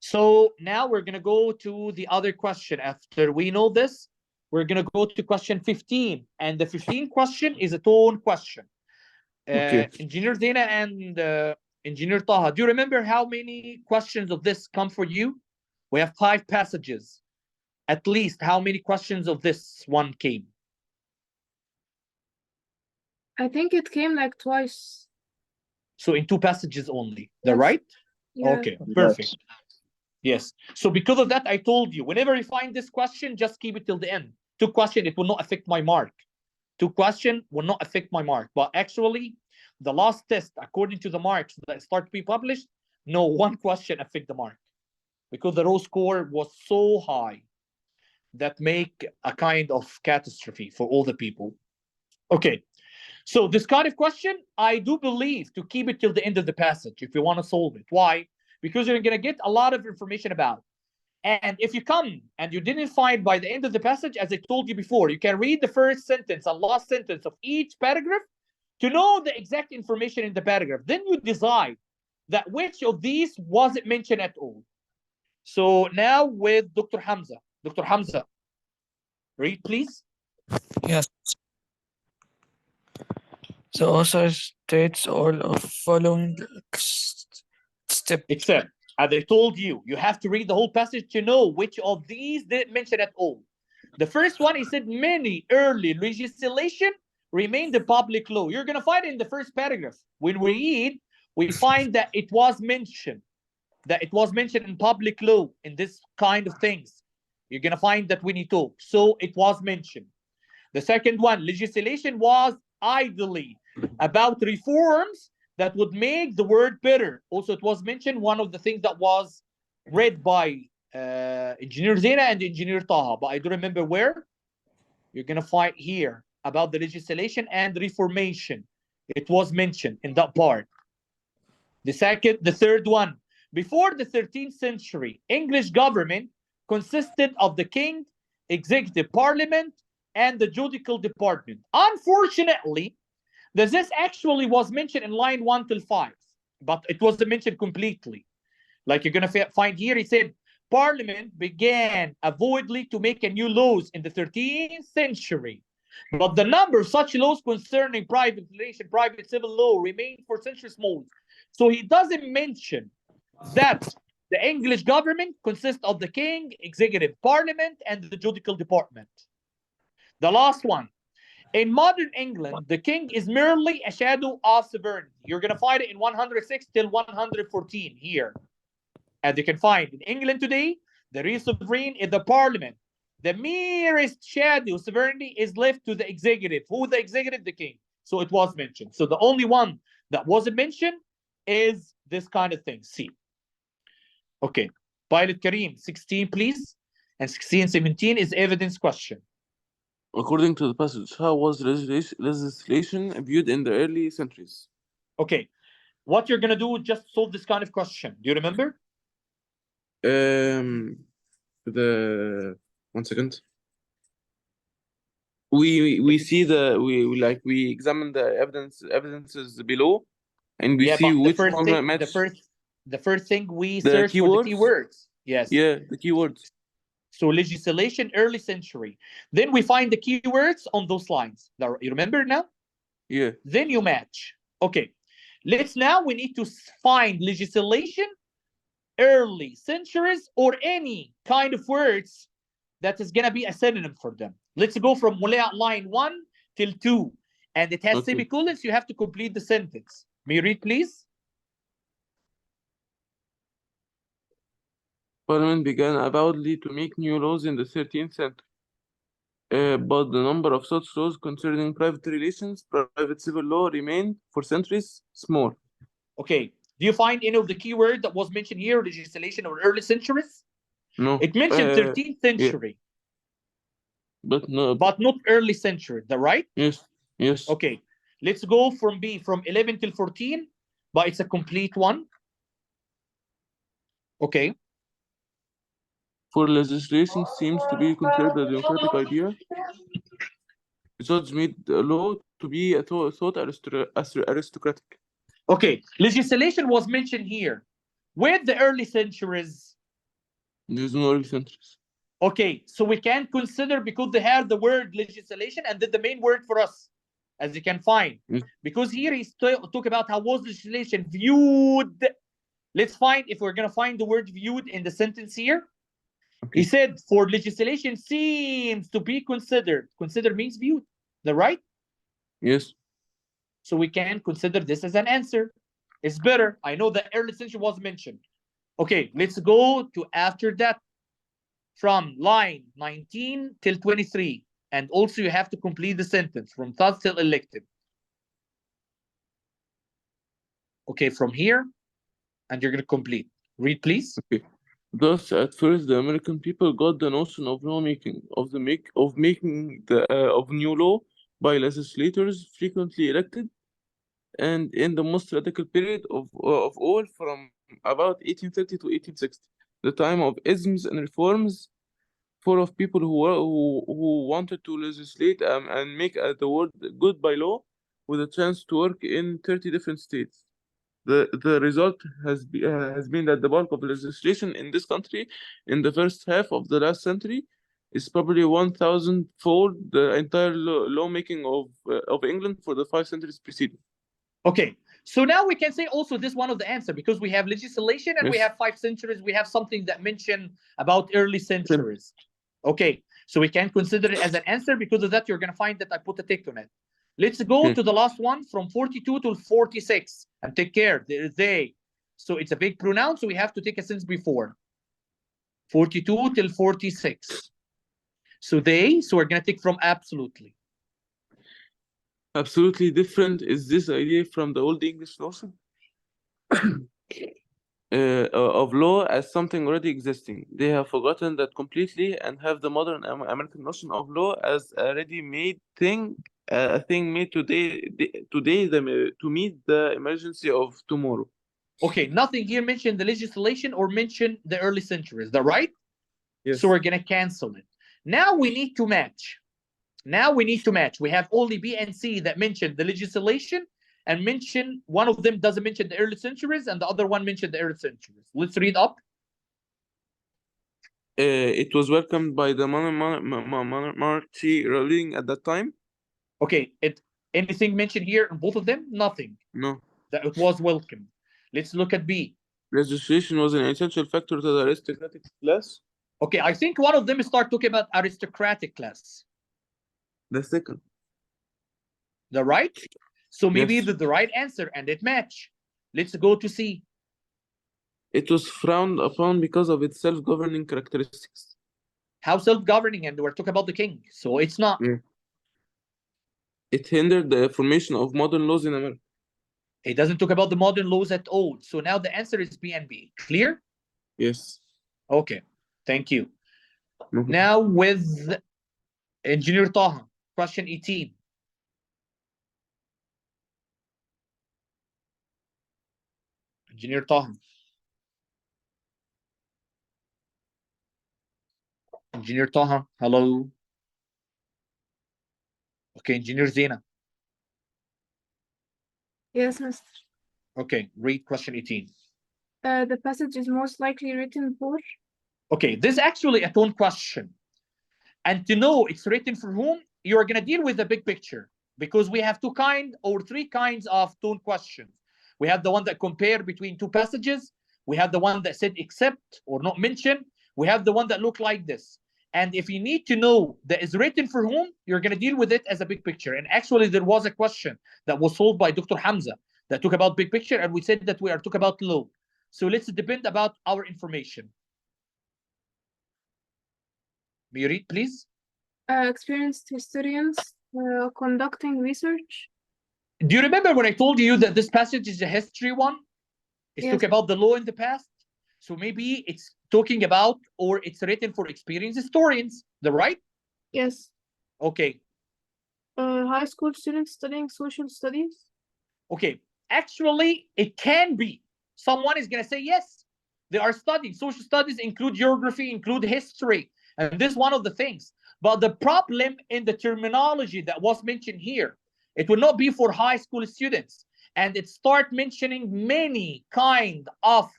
So now we're gonna go to the other question. After we know this, we're gonna go to question 15, and the 15th question is a tone question. Okay. Engineer Zena and Engineer Taha, do you remember how many questions of this come for you? We have 5 passages. At least how many questions of this one came? I think it came like twice. So in 2 passages only. They're Yes. right? Yeah. Okay, perfect. Yes. So because of that, I told you, whenever you find this question, just keep it till the end. 2 question, it will not affect my mark. 2 question will not affect my mark. But actually, the last test, according to the marks that start to be published, no 1 question affect the mark. Because the raw score was so high that make a kind of catastrophe for all the people. Okay. So this kind of question, I do believe to keep it till the end of the passage if you want to solve it. Why? Because you're going to get a lot of information about it. And if you come and you didn't find by the end of the passage, as I told you before, you can read the first sentence and last sentence of each paragraph to know the exact information in the paragraph. Then you decide that which of these wasn't mentioned at all. So now with Dr. Hamza. Dr. Hamza, read please. Yes. The author states all of following steps. Except, as I told you, you have to read the whole passage to know which of these didn't mention at all. The first one, he said, many early legislation remained the public law. You're going to find it in the first paragraph. When we read, we find that it was mentioned, in public law, in this kind of things. You're going to find that when you talk. So it was mentioned. The second one, legislation was idly about reforms that would make the world better. Also, it was mentioned, one of the things that was read by Engineer Zena and Engineer Taha, but I don't remember where. You're going to find here about the legislation and reformation. It was mentioned in that part. The third one, before the 13th century, English government consisted of the king, executive parliament, and the judicial department. Unfortunately, this actually was mentioned in line 1 till 5, but it wasn't mentioned completely. Like you're going to find here, he said, Parliament began avoidedly to make a new laws in the 13th century, but the number of such laws concerning private relation, private civil law remained for centuries small. So he doesn't mention that the English government consists of the king, executive parliament, and the judicial department. The last one, in modern England, the king is merely a shadow of sovereignty. You're going to find it in 106 till 114 here. As you can find, in England today, the real sovereign is the parliament. The merest shadow of sovereignty is left to the executive. Who the executive? The king. So it was mentioned. So the only one that wasn't mentioned is this kind of thing. C. Okay. Pilot Kareem, 16, please. And 16, 17 is evidence question. According to the passage, how was legislation viewed in the early centuries? Okay. What you're going to do is just solve this kind of question. Do you remember? The 1 second. We see we examine the evidences below, and we see which one match. The first thing we The search for the keywords? keywords. Yes. Yeah, the keywords. So legislation, early century. Then we find the keywords on those lines. You remember now? Yeah. Then you match. Okay. We need to find legislation, early centuries, or any kind of words that is going to be a synonym for them. Let's go from line 1 till 2. And it has semicolons. You have to complete the sentence. May you read, please? Parliament began avowedly to make new laws in the 13th century. But the number of such laws concerning private relations, private civil law remained for centuries small. Okay. Do you find any of the keyword that was mentioned here, legislation of early centuries? No. It mentioned 13th century. Yeah. But not early century, right? Yes. Yes. Okay. Let's go from B, from 11 till 14, but it's a complete one. Okay. For legislation seems to be considered a democratic idea. Judge made the law to be thought aristocratic. Okay. Legislation was mentioned here. Where the early centuries? There's no early centuries. Okay, so we can consider because they have the word legislation and then the main word for us, as you can find. Because here he's talk about how was legislation viewed. Let's find if we're gonna find the word viewed in the sentence here. Okay. He said for legislation seems to be considered. Consider means viewed. The right? Yes. So we can consider this as an answer. It's better. I know the early century was mentioned. Okay, let's go to after that. From line 19 till 23. And also you have to complete the sentence from thus till elected. Okay, from here, and you're going to complete. Read, please. Okay. Thus, at first, the American people got the notion of lawmaking, of new law by legislators frequently elected, and in the most radical period of all, from about 1830 to 1860, the time of isms and reforms, full of people who wanted to legislate and make the world good by law, with a chance to work in 30 different states. The result has been that the bulk of legislation in this country in the first half of the last century is probably 1,000-fold the entire lawmaking of England for the 5 centuries preceding. Okay, so now we can say also this one of the answer because we have legislation and we have 5 centuries. We have something that mentioned about early centuries. Okay, so we can consider it as an answer. Because of that, you're going to find that I put a tick on it. Let's go to the last one from 42 to 46 and take care. There is they. So it's a big pronoun, so we have to take a sense before. 42 till 46. So they, so we're going to take from absolutely. Absolutely different is this idea from the Old English notion of law as something already existing. They have forgotten that completely and have the modern American notion of law as a ready-made thing, a thing made today to meet the emergency of tomorrow. Okay, nothing here mentioned the legislation or mention the early centuries. Is that right? Yes. So we're going to cancel it. Now we need to match. We have only B and C that mention the legislation and mention one of them doesn't mention the early centuries and the other one mentioned the early centuries. Let's read up. It was welcomed by the monarchy ruling at that time. Okay, anything mentioned here in both of them? Nothing. No. That it was welcomed. Let's look at B. Legislation was an essential factor to the aristocratic class. Okay, I think one of them start talking about aristocratic class. The second. The right? So maybe the right answer and it match. Let's go to C. It was frowned upon because of its self-governing characteristics. How self-governing? And we're talking about the king, so it's not. Yeah. It hindered the formation of modern laws in America. It doesn't talk about the modern laws at all. So now the answer is B and B. Clear? Yes. Okay. Thank you. Now with Engineer Taha, question 18. Engineer Taha. Engineer Taha, hello. Okay, Engineer Zena. Yes, Mister. Okay, read question 18. The passage is most likely written for. Okay, this is actually a tone question. And to know it's written for whom, you're going to deal with the big picture because we have 3 kinds of tone questions. We have the one that compare between 2 passages. We have the one that said except or not mention. We have the one that look like this. And if you need to know that is written for whom, you're going to deal with it as a big picture. And actually, there was a question that was solved by Dr. Hamza that took about big picture, and we said that we are talking about law. So let's depend about our information. May you read, please? Experienced historians conducting research. Do you remember when I told you that this passage is a history one? It's Yes. talking about the law in the past. So maybe it's talking about, or it's written for experienced historians. The right? Yes. Okay. High school students studying social studies. Okay. Actually, it can be. Someone is going to say yes. They are studying. Social studies include geography, include history. And this is one of the things. But the problem in the terminology that was mentioned here, it will not be for high school students. And it start mentioning many kind of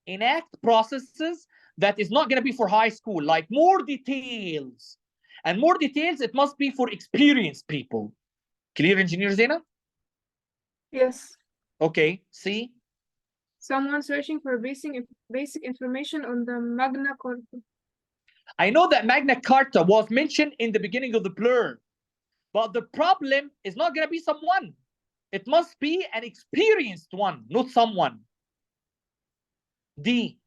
enact processes that is not going to be for high school, like more details. And more details, it must be for experienced people. Clear, Engineer Zena? Yes. Okay, see? Someone searching for basic information on the Magna Carta. I know that Magna Carta was mentioned in the beginning of the blur, but the problem is not going to be someone. It must be an experienced one, not someone. D.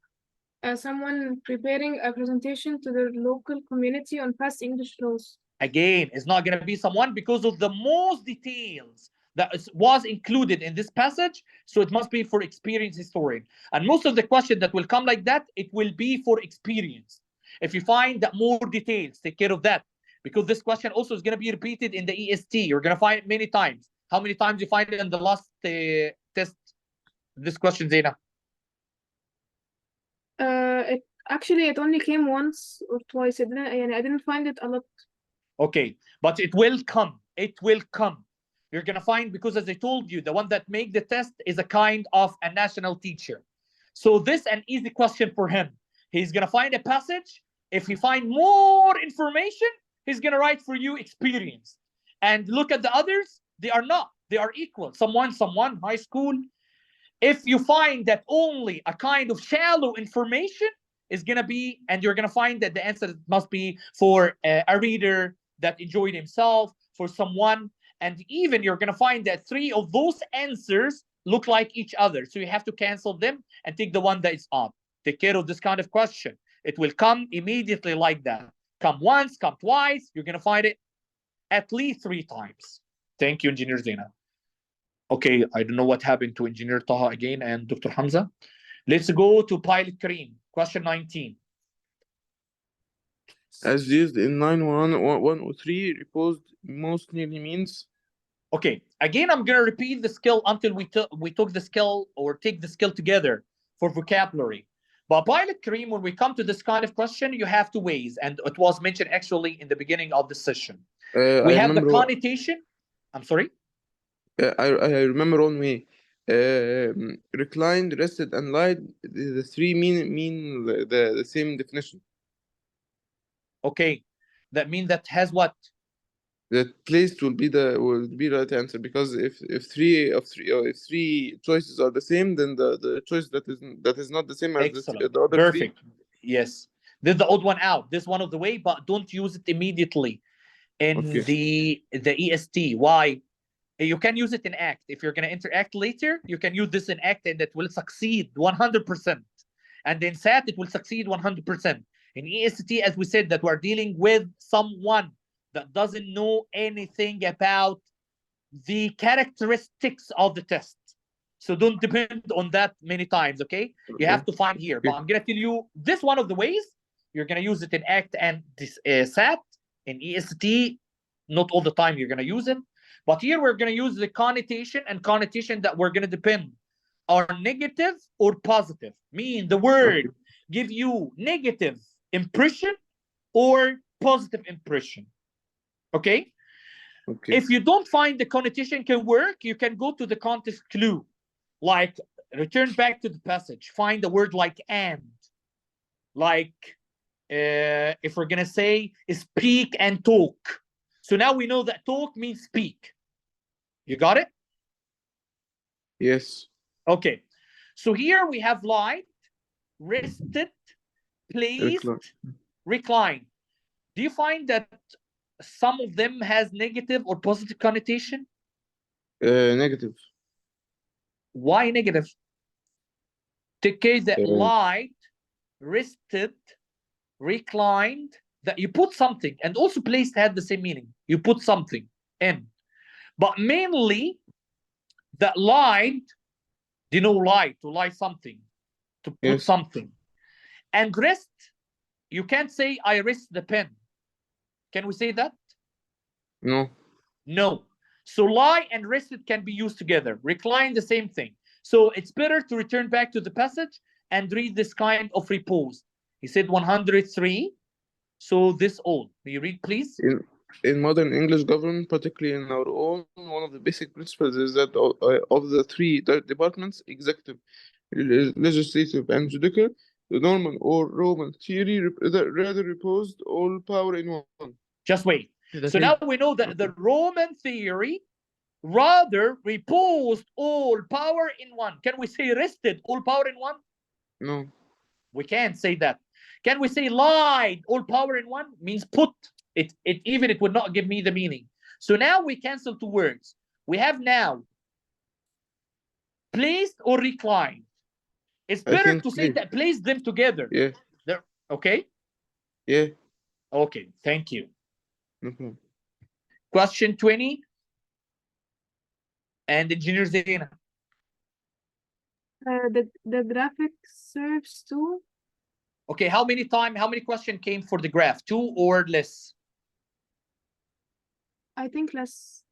Someone preparing a presentation to their local community on past English laws. Again, it's not going to be someone because of the most details that was included in this passage. So it must be for experienced historian. And most of the questions that will come like that, it will be for experience. If you find that more details, take care of that. Because this question also is going to be repeated in the EST. You're going to find it many times. How many times you find it in the last test? This question, Zaina. It only came once or twice. I didn't find it a lot. Okay, but it will come. It will come. You're going to find, because as I told you, the one that make the test is a kind of a national teacher. So this an easy question for him. He's going to find a passage. If he find more information, he's going to write for you experience. And look at the others. They are not. They are equal. Someone, high school. If you find that only a kind of shallow information is going to be, and you're going to find that the answer must be for a reader that enjoyed himself, for someone, and even you're going to find that 3 of those answers look like each other. So you have to cancel them and take the one that is odd. Take care of this kind of question. It will come immediately like that. Come once, come twice. You're going to find it at least 3 times. Thank you, Engineer Zena. Okay, I don't know what happened to Engineer Taha again and Dr. Hamza. Let's go to Pilot Kareem. Question 19. As used in 9.103, reposed most nearly means. Okay, again, I'm going to repeat the skill until we took the skill or take the skill together for vocabulary. But Pilot Kareem, when we come to this kind of question, you have two ways, and it was mentioned actually in the beginning of the session. We have the connotation. I'm sorry? I remember one way. Reclined, rested, and lied. The 3 mean the same definition. Okay, that means that has what? The placed will be the right answer, because if 3 choices are the same, then the choice that is not the same as the other Perfect. 3. Yes, this is the odd one out. This is one of the way, but don't use it immediately in the EST. Why? You can use it in ACT. If you're going to interact later, you can use this in ACT, and it will succeed 100%. And in SAT, it will succeed 100%. In EST, as we said, that we're dealing with someone that doesn't know anything about the characteristics of the test. So don't depend on that many times, okay? You have to find here. But I'm going to tell you this one of the ways. You're going to use it in ACT and this, SAT. In EST, not all the time you're going to use it. But here we're going to use the connotation, and connotation that we're going to depend are negative or positive. Mean the word give you negative impression or positive impression. Okay? If you don't find the connotation can work, you can go to the context clue. Like, return back to the passage. Find the word like and. Like, if we're going to say speak and talk. So now we know that talk means speak. You got it? Yes. Okay. So here we have lied, rested, placed, reclined. Do you find that some of them has negative or positive connotation? Negative. Why negative? Take care that lied, rested, reclined, that you put something, and also placed had the same meaning. You put something in. But mainly that lied, you know, lie, to lie something, to put Yes. something. And rest, you can't say I rest the pen. Can we say that? No. No. So lie and rested can be used together. Recline, the same thing. So it's better to return back to the passage and read this kind of repose. He said 103. So this all. May you read, please? In modern English government, particularly in our own, one of the basic principles is that of the three departments, executive, legislative, and judicial, the Norman or Roman theory rather reposed all power in one. Just wait. So now we know that the Roman theory rather reposed all power in one. Can we say rested all power in one? No. We can't say that. Can we say lied all power in one? Means put. It would not give me the meaning. So now we cancel two words. We have now placed or reclined. It's better to say that place them together. Yeah. There. Okay? Yeah. Okay, thank you. No problem. Question 20. And Engineer Zaina. The graphic serves to. Okay, how many questions came for the graph? 2 or less? I think less.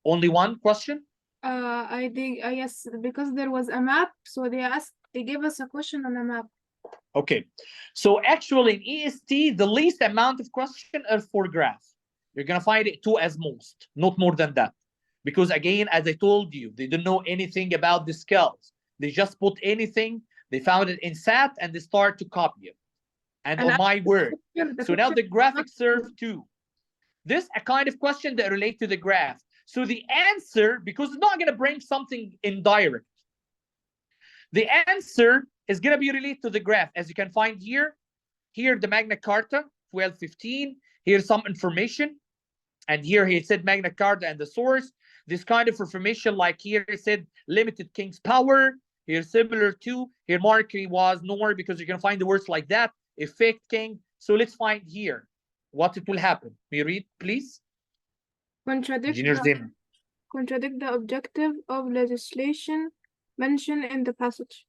Only one question? I think yes, because there was a map, so they gave us a question on a map. Okay, so actually in EST, the least amount of questions are for graph. You're gonna find it 2 as most, not more than that. Because again, as I told you, they didn't know anything about the scales. They just put anything, they found it in SAT, and they start to copy it. And on my word. So now the graphics serve 2. This a kind of question that relate to the graph. So the answer, because it's not going to bring something indirect, the answer is going to be related to the graph. As you can find here the Magna Carta 1215. Here's some information, and here he said Magna Carta and the source. This kind of information, like here he said limited king's power. Here similar to here monarchy was nor, because you're going to find the words like that. Effect king. So let's find here what it will happen. May you read, please? Contradict the objective of legislation mentioned in the passage.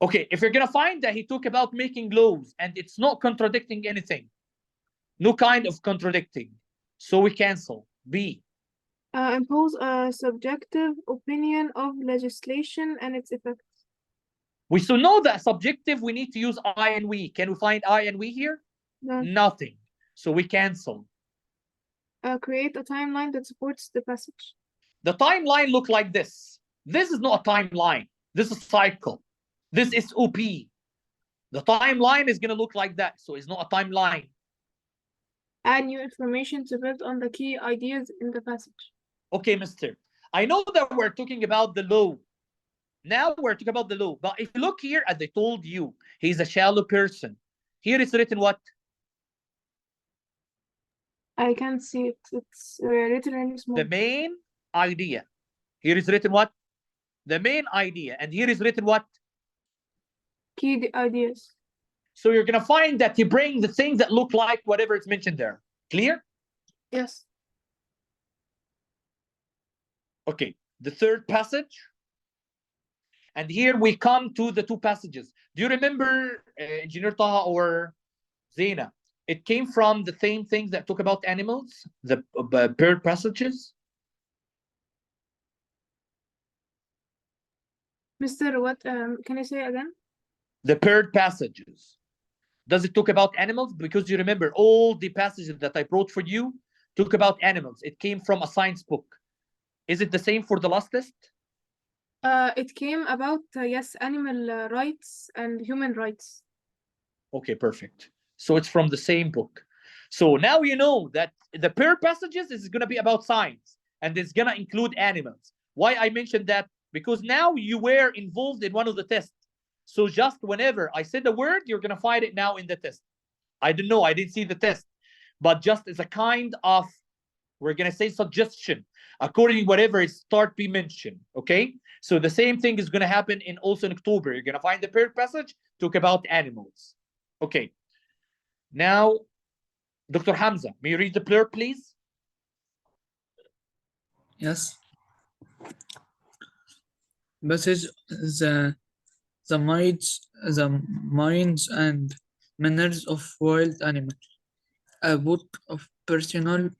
Okay, if you're going to find that he talked about making laws and it's not contradicting anything, no kind of contradicting, so we cancel. B. Impose a subjective opinion of legislation and its effects. We still know that subjective, we need to use I and we. Can we find I and we here? No. Nothing. So we cancel. Create a timeline that supports the passage. The timeline look like this. This is not a timeline. This is cycle. This is OP. The timeline is going to look like that. So it's not a timeline. Add new information to build on the key ideas in the passage. Okay, mister. I know that we're talking about the law. Now we're talking about the law. But if you look here, as I told you, he's a shallow person. Here it's written what? I can't see it. It's written in small. The main idea. Here is written what? The main idea. And here is written what? Key ideas. So you're going to find that he brings the things that look like whatever is mentioned there. Clear? Yes. Okay. The third passage. And here we come to the 2 passages. Do you remember Engineer Taha or Zaina? It came from the same things that talk about animals, the bird passages. Mr. What? Can you say again? The bird passages. Does it talk about animals? Because you remember all the passages that I brought for you talk about animals. It came from a science book. Is it the same for the last list? It came about, yes, animal rights and human rights. Okay, perfect. So it's from the same book. So now you know that the pair passages is going to be about science and it's going to include animals. Why I mentioned that? Because now you were involved in one of the tests. So just whenever I said the word, you're going to find it now in the test. I don't know. I didn't see the test. But just as a kind of, we're going to say suggestion, according to whatever it start be mentioned. Okay? So the same thing is going to happen also in October. You're going to find the paired passage, talk about animals. Okay. Now, Dr. Hamza, may you read the blurb, please? Yes. Passage the minds and manners of wild animals. A book of personal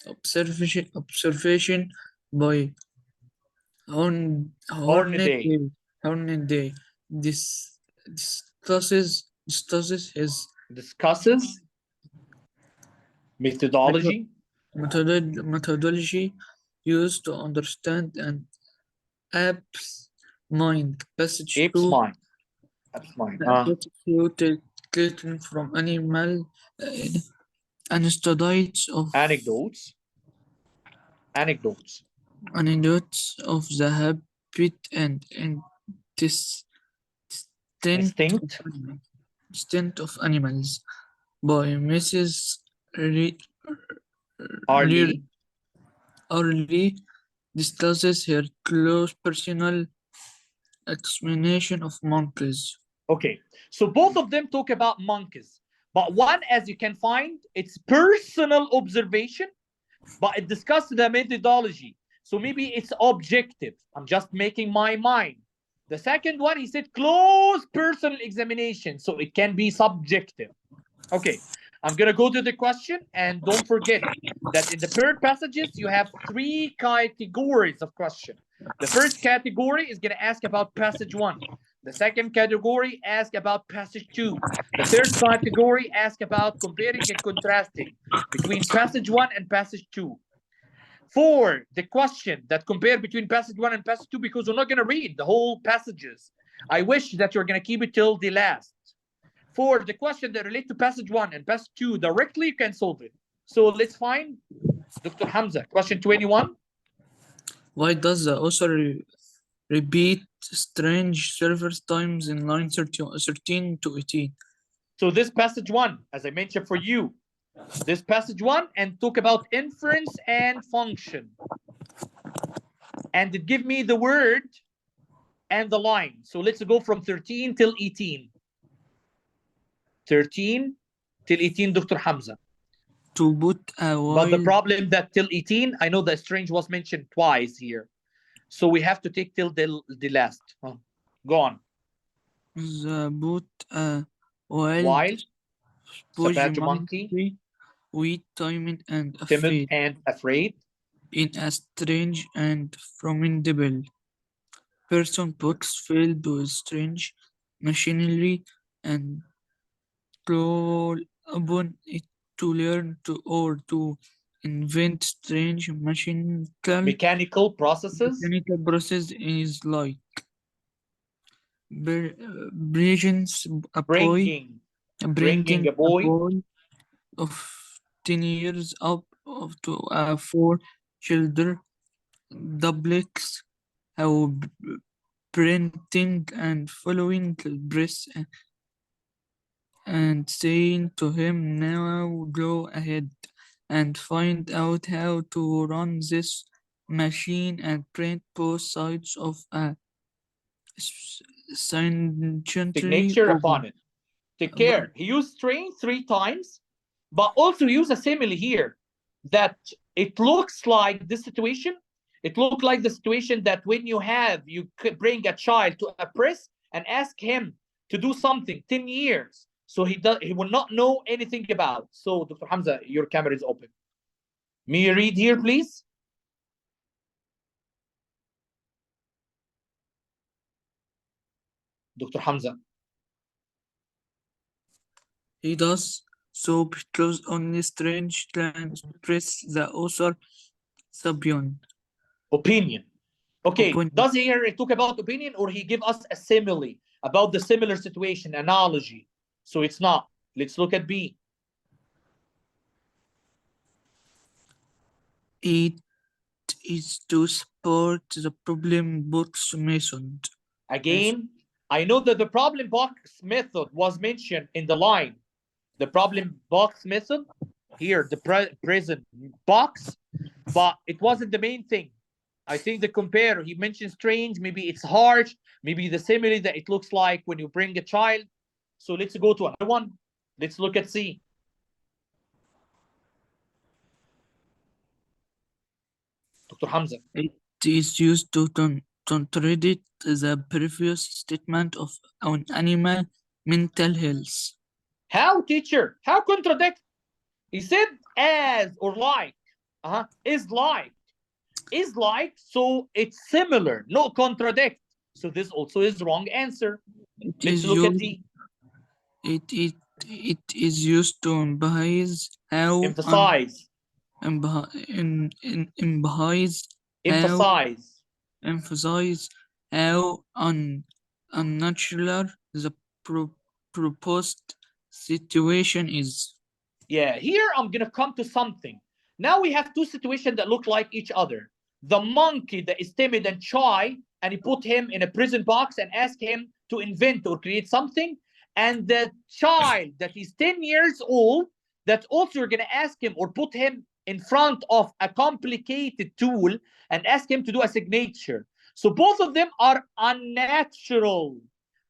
observation by Hornaday. Hornaday discusses his methodology methodology used to understand an apes mind. Passage apes 2. mind. Apes mind. Passage 2 taken from animal anecdotes of anecdotes the habit and instinct of animals by Mrs. Arley discusses her close personal examination of monkeys. Okay, so both of them talk about monkeys, but one, as you can find, it's personal observation, but it discusses the methodology. So maybe it's objective. I'm just making my mind. The second one, he said close personal examination, so it can be subjective. Okay, I'm going to go to the question, and don't forget that in the paired passages, you have 3 categories of question. The first category is going to ask about passage 1. The second category asks about passage 2. The third category asks about comparing and contrasting between passage 1 and passage 2. For the question that compare between passage 1 and passage 2, because we're not going to read the whole passages, I wish that you're going to keep it till the last. For the question that relate to passage 1 and passage 2 directly, you can solve it. So let's find Dr. Hamza, question 21. Why does the author repeat strange several times in line 13 to 18? So this passage 1, as I mentioned for you, this passage 1 and talk about inference and function. And it give me the word and the line. So let's go from 13 till 18. 13 till 18, Dr. Hamza. To put a But the problem that till 18, I know that strange was mentioned twice here. So we have to take till the last. Go on. Put a wild savage monkey, with timid and afraid in a strange and formidable person box filled with strange machinery and call upon it to learn to or to invent strange mechanical processes. Mechanical process is like bringing a boy of 10 years up to 4 children, duplex, how printing and following the breath and saying to him, now go ahead and find out how to run this machine and print both sides of a signature upon it. Take care. He used train 3 times, but also use a simile here that it looks like this situation. It looks like the situation that when you could bring a child to a press and ask him to do something 10 years. So he will not know anything about. So Dr. Hamza, your camera is open. May you read here, please? Dr. Hamza. He does so because only strange can express the author opinion. Okay, does he here talk about opinion, or he give us a simile about the similar situation, analogy? So it's not. Let's look at B. It is to support the problem box method. Again, I know that the problem box method was mentioned in the line. The problem box method, here, the present box, but it wasn't the main thing. I think the compare, he mentioned strange, maybe it's harsh, maybe the simile that it looks like when you bring a child. So let's go to another one. Let's look at C. Dr. Hamza. It is used to contradict the previous statement of an animal mental health. How, teacher? How contradict? He said as or like. Is like. Is like, so it's similar, no contradict. So this also is wrong answer. Let's look at D. It is used to emphasize how Emphasize. emphasize how unnatural the proposed situation is. Yeah, here I'm gonna come to something. Now we have two situations that look like each other. The monkey that is timid and shy, and he put him in a prison box and asked him to invent or create something. And the child that is 10 years old, that also you're gonna ask him or put him in front of a complicated tool and ask him to do a signature. So both of them are unnatural.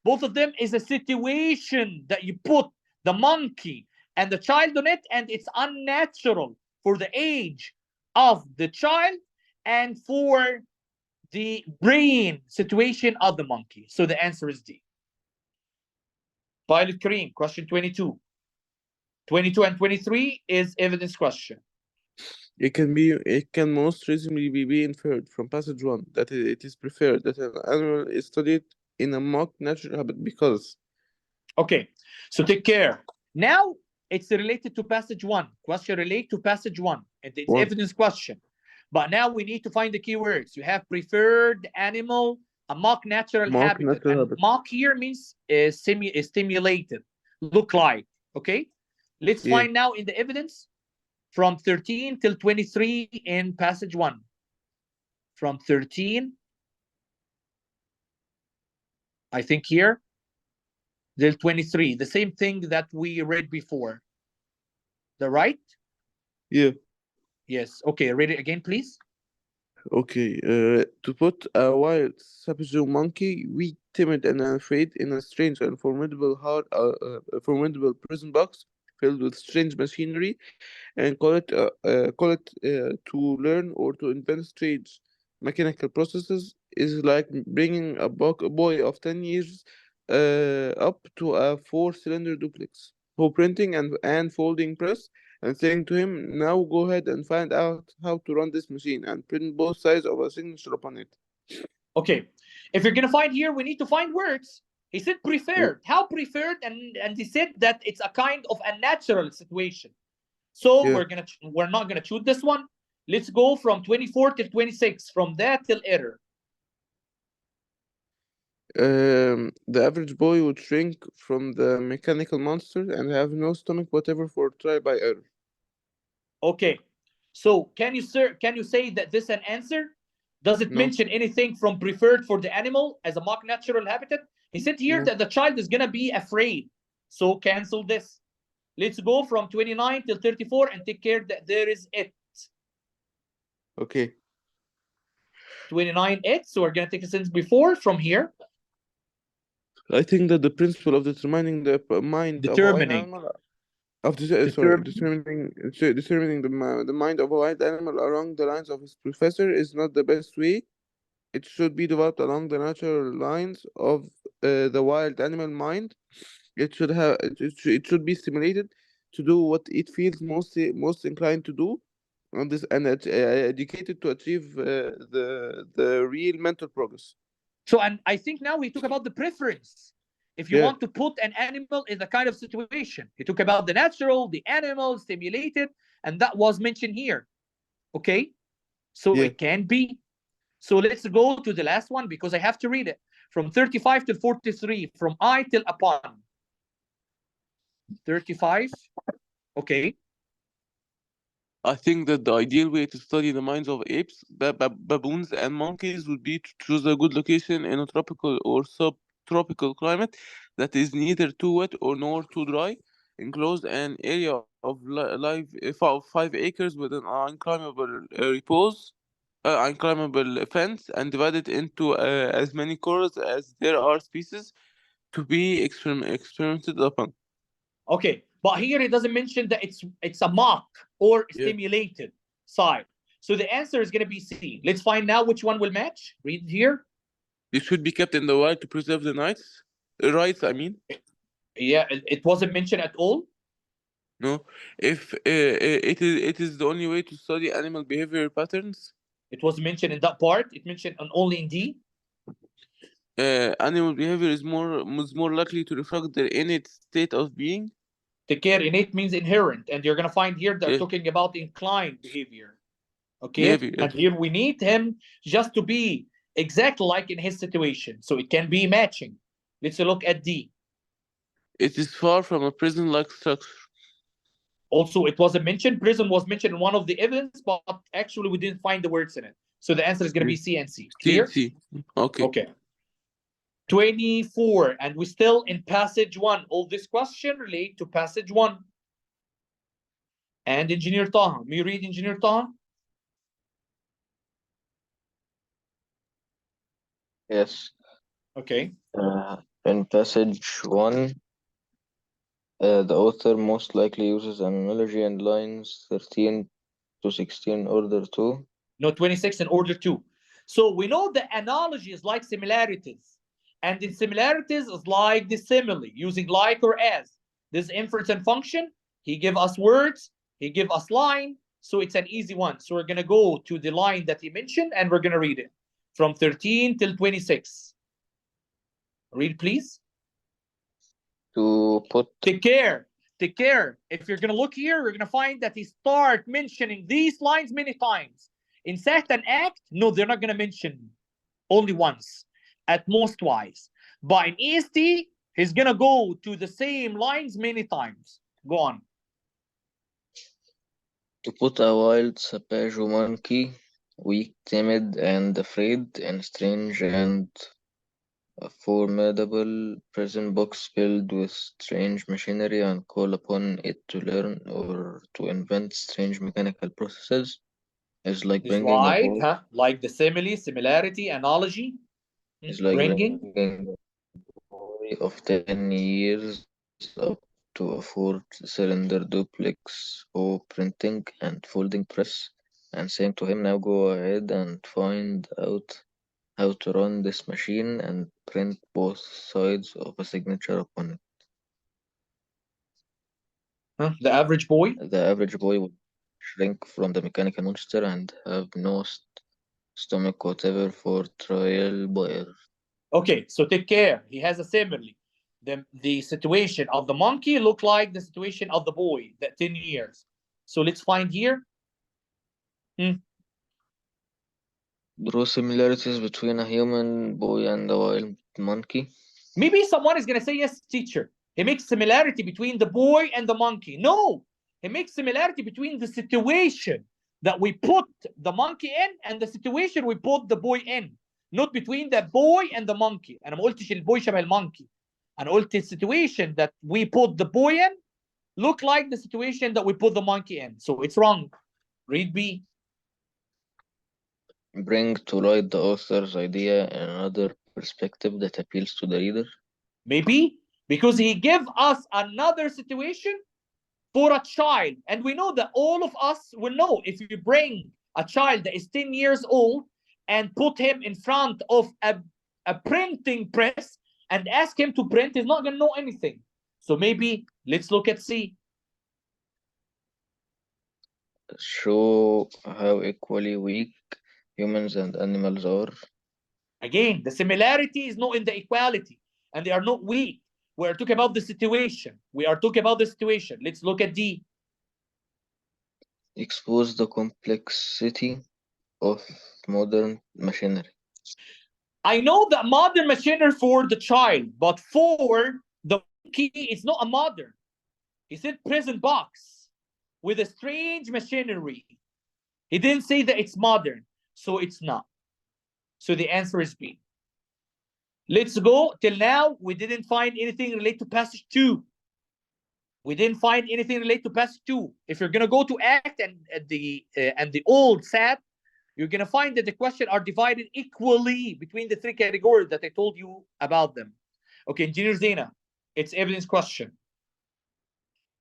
Both of them is a situation that you put the monkey and the child on it, and it's unnatural for the age of the child and for the brain situation of the monkey. So the answer is D. Pilot Kareem, question 22. 22 and 23 is evidence question. It can most reasonably be inferred from passage 1 that it is preferred that an animal is studied in a mock natural habit because. Okay, so take care. Now it's related to passage 1. Question relate to passage 1. And it's evidence question. But now we need to find the keywords. You have preferred animal, a mock natural habitat. Mock here means stimulated, look like. Okay, let's find now in the evidence from 13 till 23 in passage 1. From 13, I think here, till 23, the same thing that we read before. The right? Yeah. Yes. Okay, read it again, please. Okay, to put a wild Sapizo monkey, weak, timid, and afraid, in a strange and formidable prison box filled with strange machinery, and call it to learn or to invent strange mechanical processes, is like bringing a boy of 10 years up to a 4-cylinder duplex for printing and folding press, and saying to him, now go ahead and find out how to run this machine and print both sides of a signature upon it. Okay, if you're gonna find here, we need to find words. He said preferred. How preferred? And he said that it's a kind of a natural situation. So we're not gonna choose this one. Let's go from 24 till 26. From that till error. The average boy would shrink from the mechanical monster and have no stomach whatever for try by error. Okay, so can you say that this is an answer? Does it mention anything from preferred for the animal as a mock natural habitat? He said here that the child is gonna be afraid. So cancel this. Let's go from 29 till 34 and take care that there is it. Okay. 29 it. So we're gonna take a sentence before from here. I think that the principle of determining the mind determining the mind of a wild animal along the lines of its professor is not the best way. It should be developed along the natural lines of the wild animal mind. It should be stimulated to do what it feels most inclined to do, and educated to achieve the real mental progress. So, and I think now we talk about the preference. If you want to put an animal in the kind of situation, he talk about the natural, the animal, stimulated, and that was mentioned here. Okay, so it can be. So let's go to the last one because I have to read it. From 35 to 43, from I till upon. 35, okay. I think that the ideal way to study the minds of apes, baboons, and monkeys would be to choose a good location in a tropical or subtropical climate that is neither too wet or nor too dry, enclosed an area of 5 acres with an unclimbable fence, and divided into as many corals as there are species to be experimented upon. Okay, But here it doesn't mention that it's a mock or Yeah. stimulated side. So the answer is going to be C. Let's find now which one will match. Read here. It should be kept in the wild to preserve the rights, I mean. Yeah, it wasn't mentioned at all. No, if it is the only way to study animal behavior patterns. It was mentioned in that part. It mentioned only in D. Animal behavior is more likely to reflect their innate state of being. Take care. Innate means inherent, and you're gonna find here they're Yeah. talking about inclined behavior. Okay, Behavior, yeah. and here we need him just to be exactly like in his situation, so it can be matching. Let's look at D. It is far from a prison-like structure. Also, it wasn't mentioned. Prison was mentioned in one of the evidence, but actually we didn't find the words in it. So the answer is going to be C and C. Clear? C. Okay. Okay. 24, and we're still in passage 1. All this question relate to passage 1. And Engineer Taha. May you read, Engineer Taha? Yes. Okay. In passage 1, the author most likely uses an analogy in lines 13 to 16, order 2. No, 26 in order 2. So we know the analogy is like similarities. And in similarities is like the simile, using like or as. This inference and function, he give us words, he give us line, so it's an easy one. So we're going to go to the line that he mentioned, and we're going to read it from 13 till 26. Read, please. To put Take care. Take care. If you're going to look here, you're going to find that he start mentioning these lines many times. In Sat and Act, no, they're not going to mention only once, at most twice. But in EST, he's going to go to the same lines many times. Go on. To put a wild Sapajou monkey, weak, timid, and afraid, in a strange and a formidable prison box filled with strange machinery and call upon it to learn or to invent strange mechanical processes is like It's bringing a like, boy, like the simile, similarity, analogy. is like Bringing. bringing a boy of 10 years up to a 4-cylinder duplex or printing and folding press and saying to him, now go ahead and find out how to run this machine and print both sides of a signature upon it. The average boy. The average boy would shrink from the mechanical monster and have no stomach whatever for trial by error. Okay, so take care. He has a simile. The situation of the monkey look like the situation of the boy, that 10 years. So let's find here. Draw similarities between a human boy and a wild monkey. Maybe someone is going to say, yes, teacher. He makes similarity between the boy and the monkey. No, he makes similarity between the situation that we put the monkey in and the situation we put the boy in. Not between the boy and the monkey. أنا ما قلتش البوي شبه المونكي. أنا قلت the situation that we put the boy in look like the situation that we put the monkey in. So it's wrong. Read B. Bring to light the author's idea in another perspective that appeals to the reader. Maybe because he gave us another situation for a child. And we know that all of us will know if you bring a child that is 10 years old and put him in front of a printing press and ask him to print, he's not going to know anything. So maybe let's look at C. Show how equally weak humans and animals are. Again, the similarity is not in the equality, and they are not weak. We are talking about the situation. We are talking about the situation. Let's look at D. Expose the complexity of modern machinery. I know that modern machinery for the child, but for the monkey, it's not a modern. He said prison box with a strange machinery. He didn't say that it's modern, so it's not. So the answer is B. Let's go. Till now, we didn't find anything related to passage 2. We didn't find anything related to passage 2. If you're gonna go to ACT and the old SAT, you're gonna find that the questions are divided equally between the 3 categories that I told you about them. Okay, Engineer Zena, it's evidence question.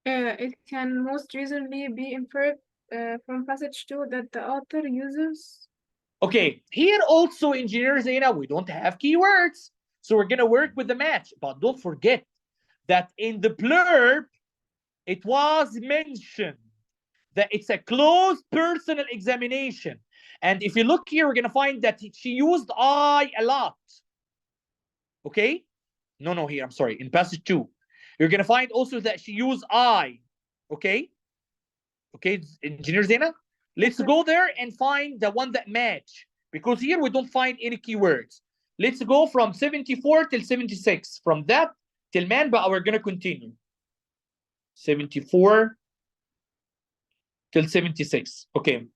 It can most reasonably be inferred from passage 2 that the author uses. Okay, here also, Engineer Zaina, we don't have keywords. So we're going to work with the match. But don't forget that in the blurb, it was mentioned that it's a closed personal examination. And if you look here, we're going to find that she used I a lot. Okay? No, here, I'm sorry. In passage 2, you're going to find also that she used I. Okay? Okay, Engineer Zaina? Let's go there and find the one that match. Because here we don't find any keywords. Let's go from 74 till 76. From that till man, but we're going to continue. 74 till 76. Okay.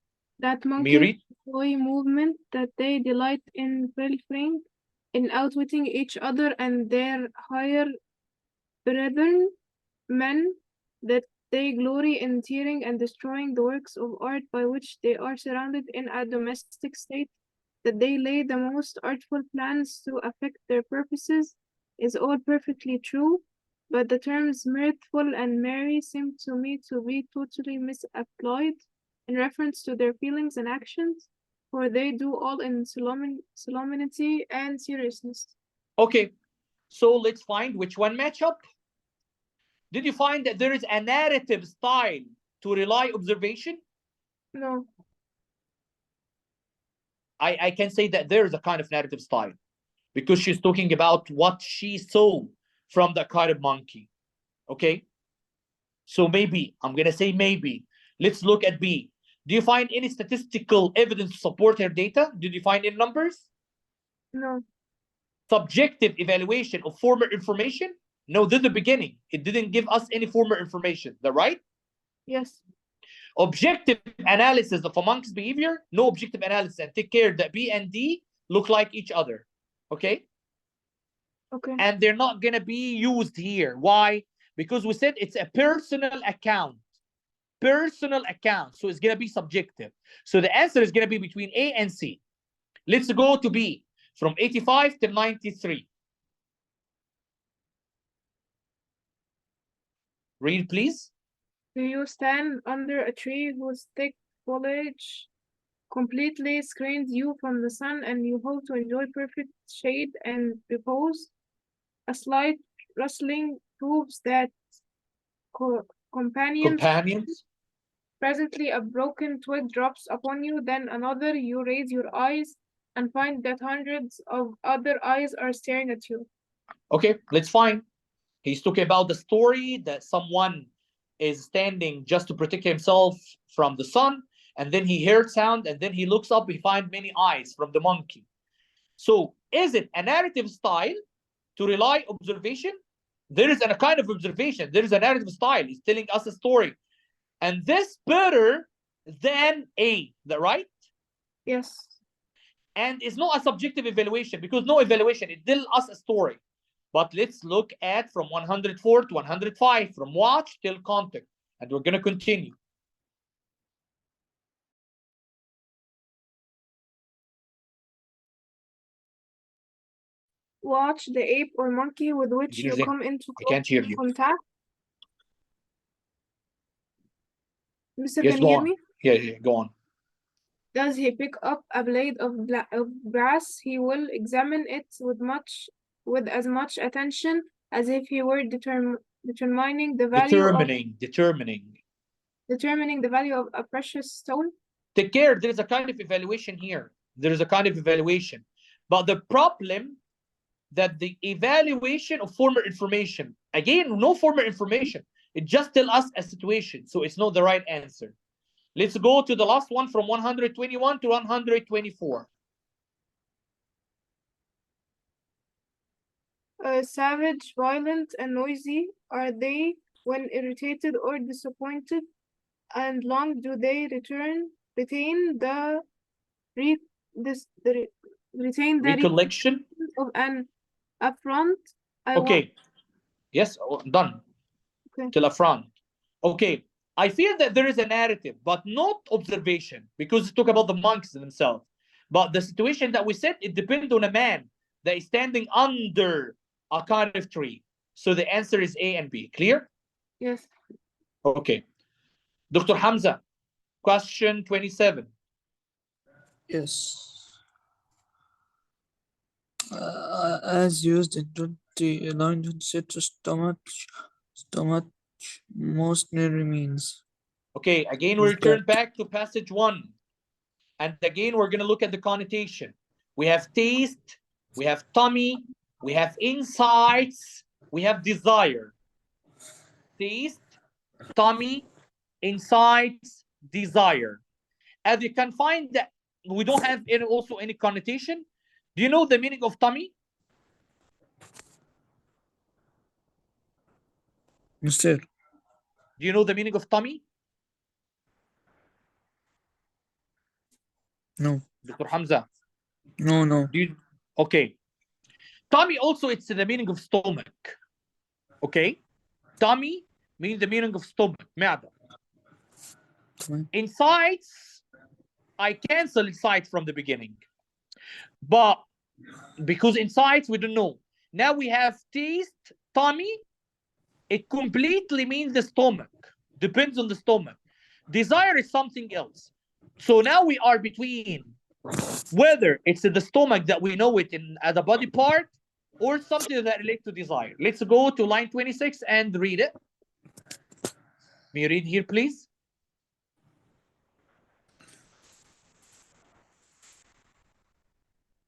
That monkey employ movement that they delight in pilfering, in outwitting each other and their higher brethren, men, that they glory in tearing and destroying the works of art by which they are surrounded in a domestic state, that they lay the most artful plans to effect their purposes, is all perfectly true, but the terms mirthful and merry seem to me to be totally misapplied in reference to their feelings and actions, for they do all in solemnity and seriousness. Okay, so let's find which one match up. Did you find that there is a narrative style to rely observation? No. I can say that there is a kind of narrative style because she's talking about what she saw from the kind of monkey. Okay? So maybe, I'm going to say maybe. Let's look at B. Do you find any statistical evidence to support her data? Did you find any numbers? No. Subjective evaluation of former information? No, this is the beginning. It didn't give us any former information. Is that right? Yes. Objective analysis of a monk's behavior? No objective analysis. And take care that B and D look like each other. Okay? Okay. And they're not going to be used here. Why? Because we said it's a personal account. Personal account. So it's going to be subjective. So the answer is going to be between A and C. Let's go to B. From 85 to 93. Read, please. Do you stand under a tree whose thick foliage completely screens you from the sun and you hope to enjoy perfect shade and repose? A slight rustling proves that companions. Presently a broken twig drops upon you, then another. You raise your eyes and find that hundreds of other eyes are staring at you. Okay, let's find. He's talking about the story that someone is standing just to protect himself from the sun, and then he hears sound, and then he looks up, he finds many eyes from the monkey. So is it a narrative style to rely observation? There is a kind of observation. There is a narrative style. He's telling us a story. And this better than A, is that right? Yes. And it's not a subjective evaluation because no evaluation. It tells us a story. But let's look at from 104 to 105, from watch till contact. And we're going to continue. Watch the ape or monkey with which you come into contact. Mister, yes, can you hear me? Yeah, go on. Does he pick up a blade of brass, he will examine it with as much attention as if he were determining the value determining the value of a precious stone. Take care, there is a kind of evaluation here. There is a kind of evaluation. But the problem that the evaluation of former information, again, no former information. It just tells us a situation. So it's not the right answer. Let's go to the last one from 121 to 124. Savage, violent, and noisy are they when irritated or disappointed, and long do they retain the recollection of an affront. Okay. Yes, done. Okay. Till affront. Okay. I feel that there is a narrative, but not observation, because it talk about the monks themselves. But the situation that we said, it depends on a man that is standing under a kind of tree. So the answer is A and B. Clear? Yes. Okay. Dr. Hamza, question 27. Yes. As used in 20 stomach mostly remains. Okay, again, we return back to passage 1. And again, we're going to look at the connotation. We have taste, we have tummy, we have insights, we have desire. Taste, tummy, insights, desire. As you can find that we don't have also any connotation. Do you know the meaning of tummy? Mister. Do you know the meaning of tummy? No. Dr. Hamza? No. Okay. Tummy also, it's the meaning of stomach. Okay? Tummy means the meaning of stomach, معدة. Insights, I cancel insights from the beginning. But because insights, we don't know. Now we have taste, tummy. It completely means the stomach. Depends on the stomach. Desire is something else. So now we are between whether it's the stomach that we know it in as a body part or something that relates to desire. Let's go to line 26 and read it. May you read here, please?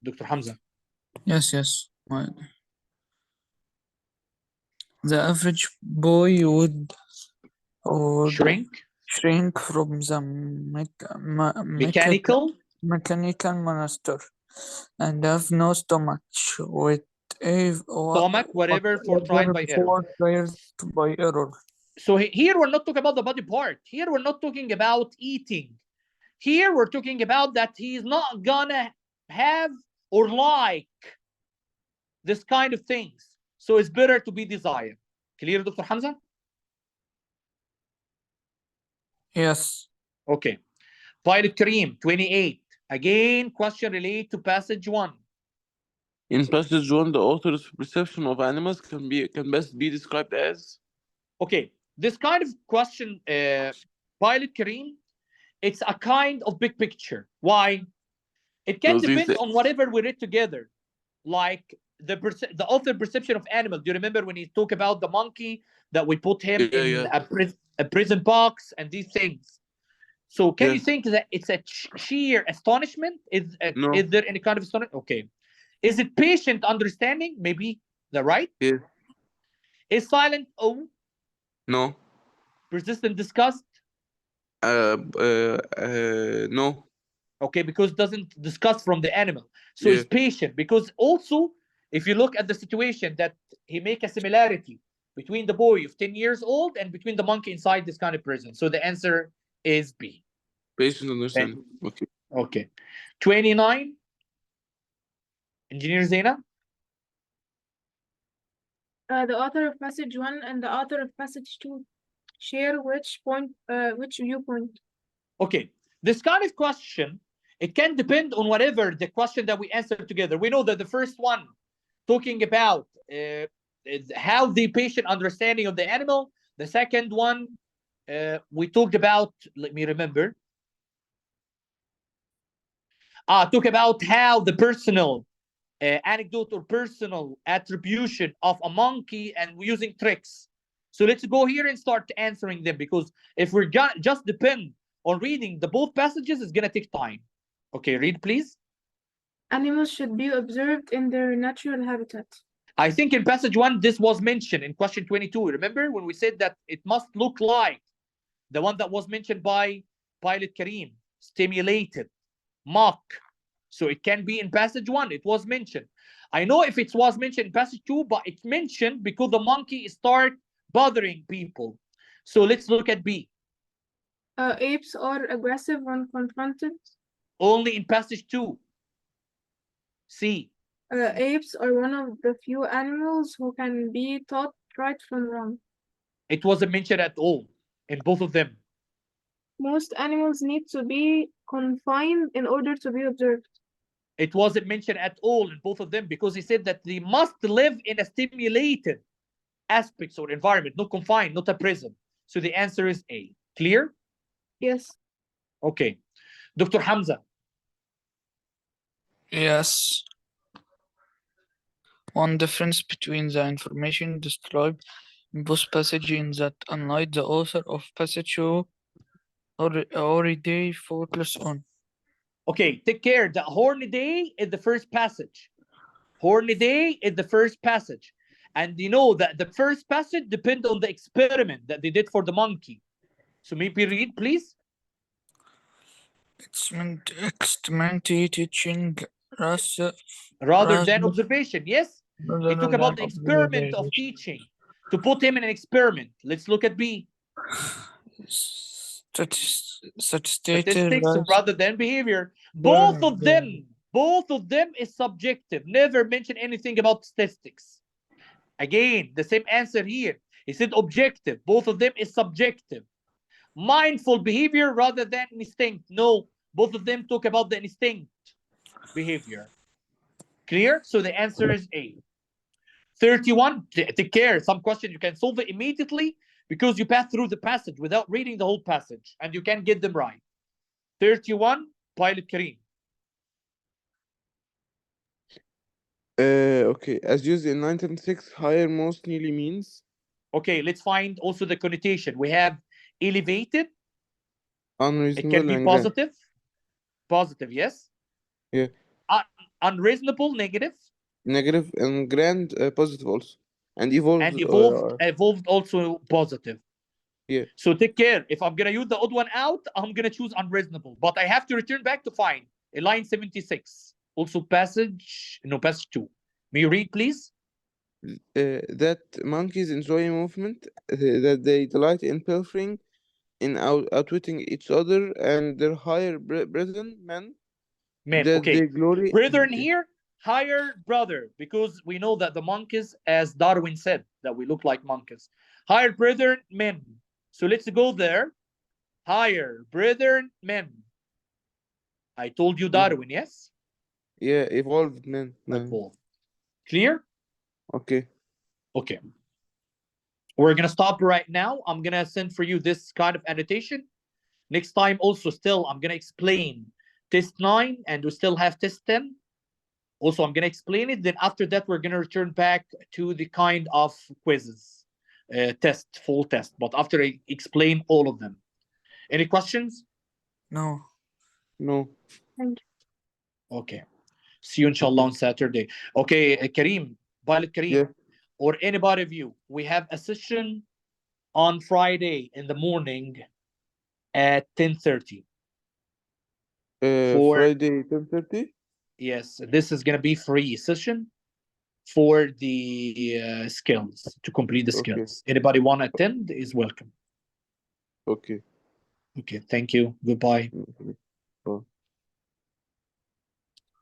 Dr. Hamza. Yes. The average boy would shrink from the mechanical monster and have no stomach, whatever for trial by error. So here we're not talking about the body part. Here we're not talking about eating. Here we're talking about that he's not gonna have or like this kind of things. So it's better to be desired. Clear, Dr. Hamza? Yes. Okay. Pilot Kareem, 28. Again, question related to passage 1. In passage 1, the author's perception of animals can best be described as? Okay. This kind of question, Pilot Kareem, it's a kind of big picture. Why? It can depend on whatever we read together. Like the author perception of animal. Do you remember when he talked about the monkey that we put him in a prison box and these things? So can you think that it's a sheer astonishment? Is there any kind of astonishment? Okay. Is it patient understanding? Maybe the right? Yeah. Is silent O? No. Persistent disgust? No. Okay, because it doesn't discuss from the animal. So it's patient because also, if you look at the situation that he make a similarity between the boy of 10 years old and between the monkey inside this kind of prison. So the answer is B. Patient understanding. Okay. 29. Engineer Zaina? The author of passage 1 and the author of passage 2 share which viewpoint? Okay. This kind of question, it can depend on whatever the question that we answer together. We know that the first one talking about how the patient understanding of the animal. The second one, we talked about, let me remember. Talk about how the personal anecdote or personal attribution of a monkey and using tricks. So let's go here and start answering them, because if we're just depend on reading the both passages, it's going to take time. Okay, read please. Animals should be observed in their natural habitat. I think in passage 1, this was mentioned in question 22. Remember when we said that it must look like the one that was mentioned by Pilot Kareem, stimulated, mock. So it can be in passage 1. It was mentioned. I know if it was mentioned in passage 2, but it's mentioned because the monkey start bothering people. So let's look at B. Apes are aggressive when confronted. Only in passage 2. C. Apes are one of the few animals who can be taught right from wrong. It wasn't mentioned at all in both of them. Most animals need to be confined in order to be observed. It wasn't mentioned at all in both of them, because he said that they must live in a stimulated aspects or environment, not confined, not a prison. So the answer is A. Clear? Yes. Okay. Dr. Hamza. Yes. One difference between the information described in both passages is that unlike the author of passage show already focus on. Okay, take care. The horny day is the first passage. Horny day is the first passage. And you know that the first passage depends on the experiment that they did for the monkey. So maybe read, please. It's meant teaching Rather than observation, yes? He took about the experiment of observation. teaching to put him in an experiment. Let's look at B. Statistics rather than behavior. Both of them is subjective. Never mention anything about statistics. Again, the same answer here. He said objective. Both of them is subjective. Mindful behavior rather than instinct. No, both of them talk about the instinct behavior. Clear? So the answer is A. 31, take care. Some questions you can solve it immediately because you pass through the passage without reading the whole passage and you can get them right. 31, Pilot Kareem. Okay, as used in 1906, higher most nearly means Okay, let's find also the connotation. We have elevated. unreasonable It can be and positive. Positive, yes. Yeah. Unreasonable, negative. Negative and grand, positive also. And evolved. And evolved also positive. Yeah. So take care. If I'm going to use the odd one out, I'm going to choose unreasonable. But I have to return back to find a line 76. Also passage 2. May you read, please? That monkeys enjoy movement, that they delight in pilfering, in outwitting each other and their higher brethren, men. That Okay. they glory. Brethren here, higher brother, because we know that the monkeys, as Darwin said, that we look like monkeys. Higher brethren, men. So let's go there. Higher brethren, men. I told you Darwin, yes? Yeah, evolved men. Evolved. Clear? Okay. Okay. We're going to stop right now. I'm going to send for you this kind of annotation. Next time also still, I'm going to explain test 9 and we still have test 10. Also, I'm going to explain it. Then after that, we're going to return back to the kind of quizzes, full test. But after I explain all of them. Any questions? No. Thank you. Okay. See you inshallah on Saturday. Okay, Kareem, Pilot Kareem, Yeah. or anybody of you, we have a session on Friday in the morning at 10:30. Friday 10:30. Yes, this is going to be free session for the skills, to complete the skills. Anybody want to attend is welcome. Okay. Okay, thank you. Goodbye.